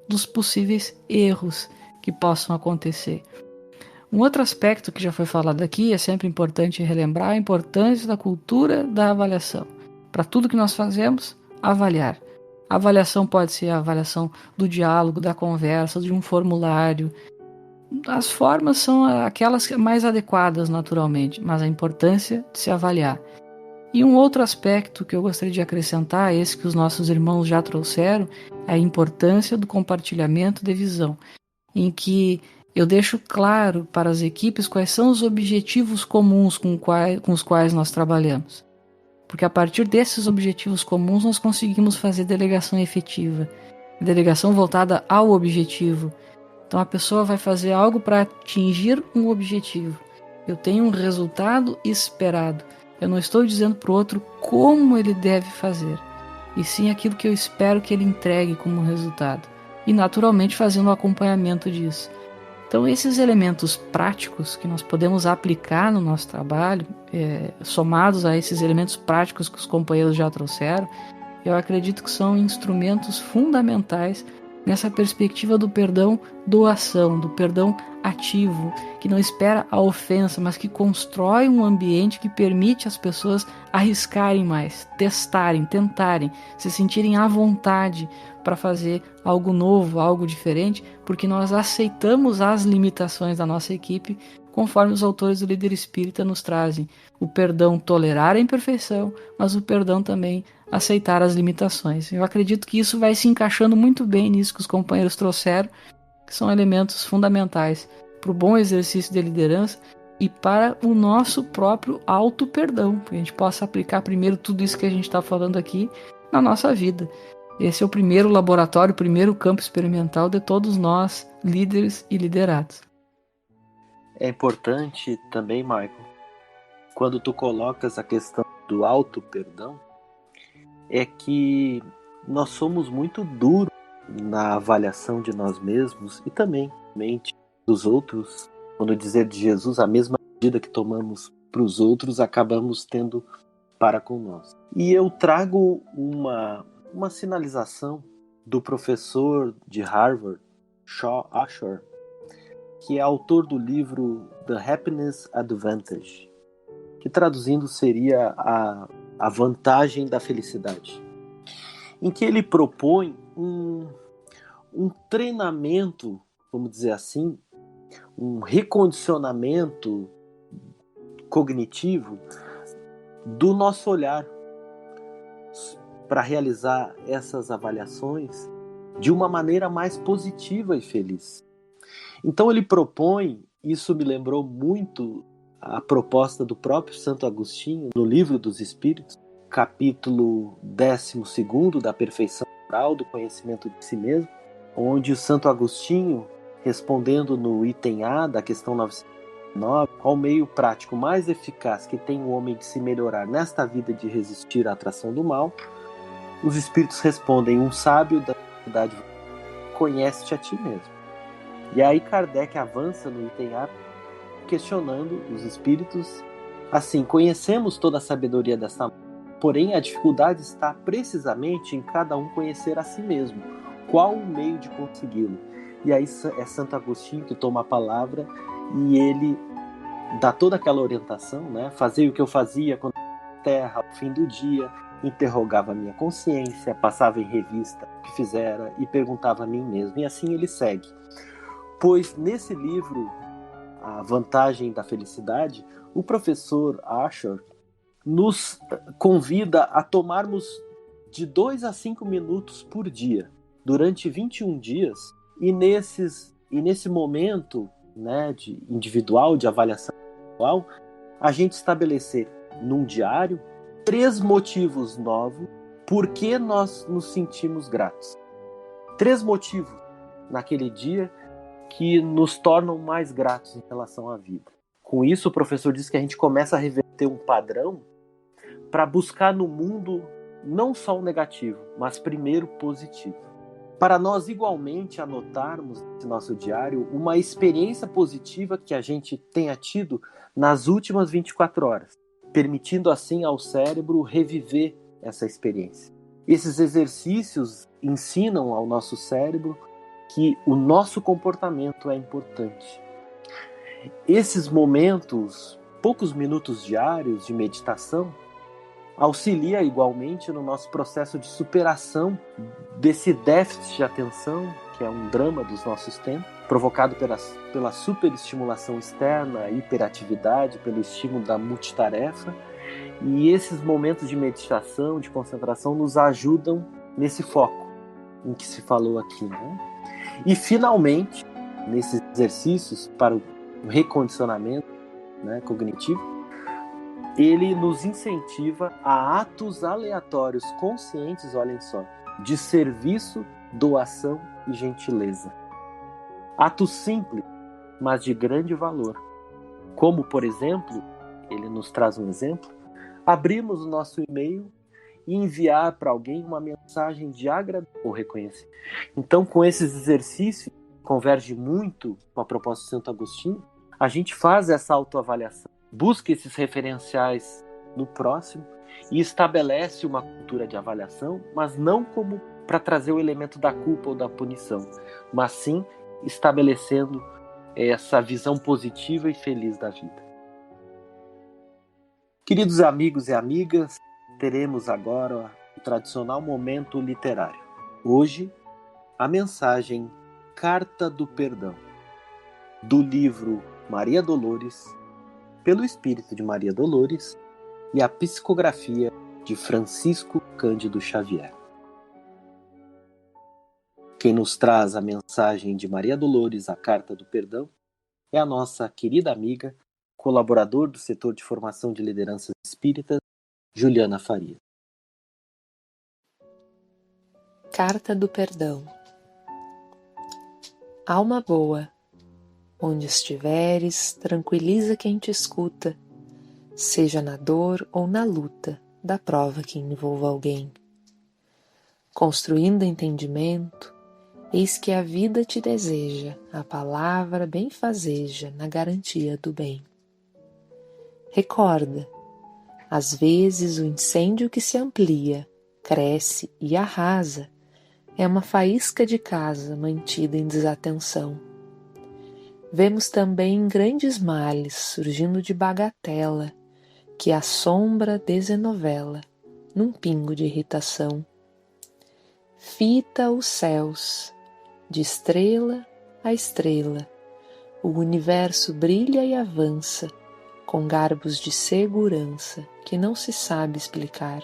dos possíveis erros que possam acontecer. Um outro aspecto que já foi falado aqui, é sempre importante relembrar a importância da cultura da avaliação. Para tudo que nós fazemos, avaliar. A avaliação pode ser a avaliação do diálogo, da conversa, de um formulário. As formas são aquelas mais adequadas naturalmente, mas a importância de se avaliar. E um outro aspecto que eu gostaria de acrescentar, esse que os nossos irmãos já trouxeram, é a importância do compartilhamento de visão, em que eu deixo claro para as equipes quais são os objetivos comuns com os quais nós trabalhamos. Porque a partir desses objetivos comuns nós conseguimos fazer delegação efetiva, delegação voltada ao objetivo. Então a pessoa vai fazer algo para atingir um objetivo. Eu tenho um resultado esperado. Eu não estou dizendo para o outro como ele deve fazer, e sim aquilo que eu espero que ele entregue como resultado. E naturalmente fazendo o acompanhamento disso. Então esses elementos práticos que nós podemos aplicar no nosso trabalho, somados a esses elementos práticos que os companheiros já trouxeram, eu acredito que são instrumentos fundamentais nessa perspectiva do perdão doação, do perdão ativo, que não espera a ofensa, mas que constrói um ambiente que permite às pessoas arriscarem mais, testarem, tentarem, se sentirem à vontade para fazer algo novo, algo diferente, porque nós aceitamos as limitações da nossa equipe, conforme os autores do Líder Espírita nos trazem. O perdão tolerar a imperfeição, mas o perdão também aceitar as limitações. Eu acredito que isso vai se encaixando muito bem nisso que os companheiros trouxeram, que são elementos fundamentais para o bom exercício de liderança e para o nosso próprio auto-perdão, que a gente possa aplicar primeiro tudo isso que a gente está falando aqui na nossa vida. Esse é o primeiro laboratório, o primeiro campo experimental de todos nós, líderes e liderados. É importante também, Michael, quando tu colocas a questão do auto-perdão, é que nós somos muito duros na avaliação de nós mesmos e também mente dos outros. Quando dizer de Jesus, a mesma medida que tomamos para os outros, acabamos tendo para com nós. E eu trago uma sinalização do professor de Harvard, Shaw Ashore, que é autor do livro The Happiness Advantage, que traduzindo seria a vantagem da felicidade, em que ele propõe um treinamento, vamos dizer assim, um recondicionamento cognitivo do nosso olhar para realizar essas avaliações de uma maneira mais positiva e feliz. Então ele propõe, isso me lembrou muito a proposta do próprio Santo Agostinho no Livro dos Espíritos, capítulo 12 da perfeição moral, do conhecimento de si mesmo, onde o Santo Agostinho, respondendo no item A da questão 909, qual meio prático mais eficaz que tem o homem de se melhorar nesta vida de resistir à atração do mal, os Espíritos respondem: um sábio da verdade, conhece-te a ti mesmo. E aí Kardec avança no item A, questionando os Espíritos, assim: conhecemos toda a sabedoria desta mão, porém a dificuldade está precisamente em cada um conhecer a si mesmo. Qual o meio de consegui-lo? E aí é Santo Agostinho que toma a palavra e ele dá toda aquela orientação, né? Fazei o que eu fazia quando na terra, ao fim do dia, interrogava a minha consciência, passava em revista o que fizera e perguntava a mim mesmo. E assim ele segue. Pois nesse livro, A Vantagem da Felicidade, o professor Ashore nos convida a tomarmos de 2 a 5 minutos por dia, durante 21 dias, e nesse momento, né, individual, de avaliação individual, a gente estabelecer num diário 3 motivos novos por que nós nos sentimos gratos. 3 motivos naquele dia que nos tornam mais gratos em relação à vida. Com isso, o professor diz que a gente começa a reverter um padrão para buscar no mundo não só o negativo, mas primeiro o positivo. Para nós igualmente anotarmos no nosso diário uma experiência positiva que a gente tenha tido nas últimas 24 horas, permitindo assim ao cérebro reviver essa experiência. Esses exercícios ensinam ao nosso cérebro que o nosso comportamento é importante. Esses momentos, poucos minutos diários de meditação, auxilia igualmente no nosso processo de superação desse déficit de atenção, que é um drama dos nossos tempos, provocado pela superestimulação externa, a hiperatividade, pelo estímulo da multitarefa. E esses momentos de meditação, de concentração, nos ajudam nesse foco em que se falou aqui, né? E finalmente, nesses exercícios para o recondicionamento, né, cognitivo, ele nos incentiva a atos aleatórios conscientes, olhem só, de serviço, doação e gentileza. Atos simples, mas de grande valor. Como, por exemplo, ele nos traz um exemplo, abrirmos o nosso e-mail e enviar para alguém uma mensagem de agradecimento ou reconhecimento. Então, com esses exercícios, converge muito com a proposta de Santo Agostinho, a gente faz essa autoavaliação, busca esses referenciais no próximo e estabelece uma cultura de avaliação, mas não como para trazer o elemento da culpa ou da punição, mas sim estabelecendo essa visão positiva e feliz da vida. Queridos amigos e amigas, teremos agora o tradicional momento literário. Hoje, a mensagem Carta do Perdão, do livro Maria Dolores, pelo espírito de Maria Dolores, e a psicografia de Francisco Cândido Xavier. Quem nos traz a mensagem de Maria Dolores, a Carta do Perdão, é a nossa querida amiga, colaborador do setor de formação de lideranças espíritas, Juliana Faria. Carta do Perdão. Alma boa, onde estiveres, tranquiliza quem te escuta, seja na dor ou na luta da prova que envolva alguém. Construindo entendimento, eis que a vida te deseja a palavra benfazeja na garantia do bem. Recorda, às vezes o incêndio que se amplia, cresce e arrasa é uma faísca de casa mantida em desatenção. Vemos também grandes males surgindo de bagatela, que a sombra desenovela num pingo de irritação. Fita os céus, de estrela a estrela, o universo brilha e avança, com garbos de segurança que não se sabe explicar.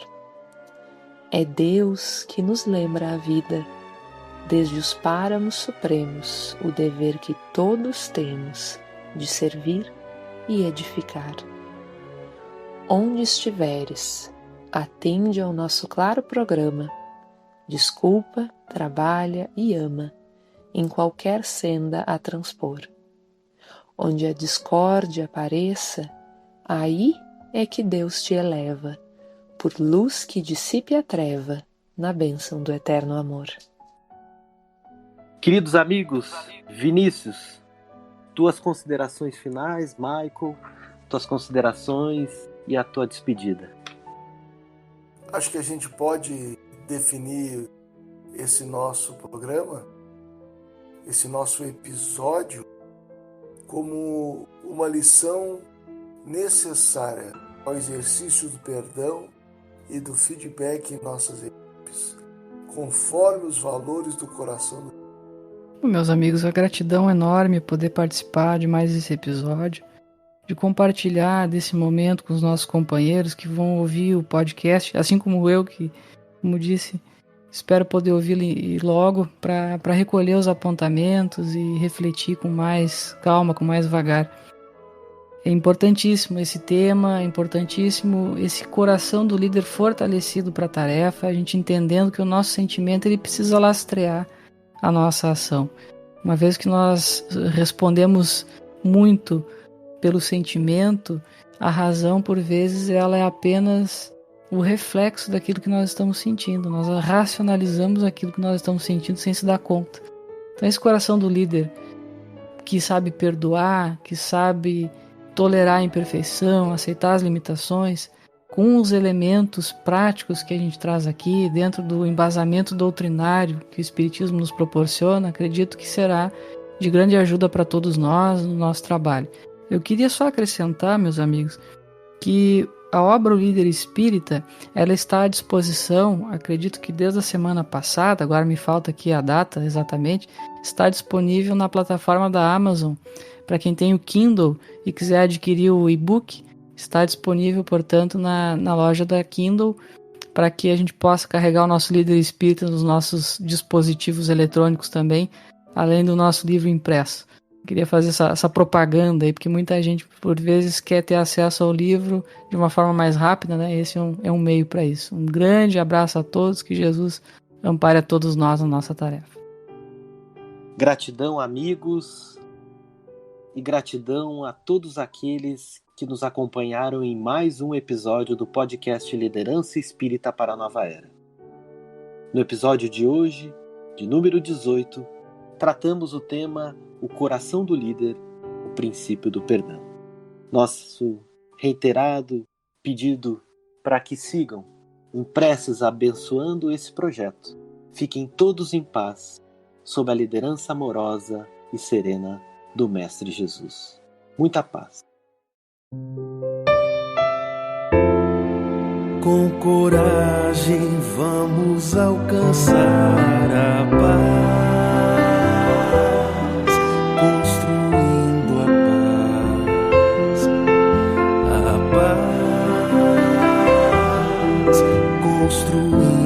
É Deus que nos lembra a vida, desde os páramos supremos, o dever que todos temos de servir e edificar. Onde estiveres, atende ao nosso claro programa, desculpa, trabalha e ama, em qualquer senda a transpor. Onde a discórdia apareça, aí é que Deus te eleva, por luz que dissipe a treva, na bênção do eterno amor. Queridos amigos, Vinícius, tuas considerações finais, Michael, tuas considerações e a tua despedida. Acho que a gente pode definir esse nosso programa, esse nosso episódio, como uma lição necessária ao exercício do perdão e do feedback em nossas equipes, conforme os valores do coração do... Meus amigos, a gratidão enorme poder participar de mais esse episódio, de compartilhar desse momento com os nossos companheiros que vão ouvir o podcast, assim como eu, que, como disse, espero poder ouvi-lo logo para recolher os apontamentos e refletir com mais calma, com mais vagar. É importantíssimo esse tema, é importantíssimo esse coração do líder fortalecido para a tarefa, a gente entendendo que o nosso sentimento ele precisa lastrear a nossa ação. Uma vez que nós respondemos muito pelo sentimento, a razão, por vezes, ela é apenas o reflexo daquilo que nós estamos sentindo. Nós racionalizamos aquilo que nós estamos sentindo sem se dar conta. Então, esse coração do líder que sabe perdoar, que sabe tolerar a imperfeição, aceitar as limitações, com os elementos práticos que a gente traz aqui, dentro do embasamento doutrinário que o Espiritismo nos proporciona, acredito que será de grande ajuda para todos nós no nosso trabalho. Eu queria só acrescentar, meus amigos, que a obra O Líder Espírita, ela está à disposição, acredito que desde a semana passada, agora me falta aqui a data exatamente, está disponível na plataforma da Amazon. Para quem tem o Kindle e quiser adquirir o e-book, está disponível, portanto, na loja da Kindle, para que a gente possa carregar o nosso Líder Espírita nos nossos dispositivos eletrônicos também, além do nosso livro impresso. Queria fazer essa propaganda aí, porque muita gente, por vezes, quer ter acesso ao livro de uma forma mais rápida, né? Esse é um meio para isso. Um grande abraço a todos, que Jesus ampare a todos nós na nossa tarefa. Gratidão, amigos, e gratidão a todos aqueles que nos acompanharam em mais um episódio do podcast Liderança Espírita para a Nova Era. No episódio de hoje, de número 18, tratamos o tema O Coração do Líder, o Princípio do Perdão. Nosso reiterado pedido para que sigam em preces abençoando esse projeto Fiquem todos em paz, sob a liderança amorosa e serena do Mestre Jesus. Muita paz. Com coragem vamos alcançar a paz, construindo a paz, construindo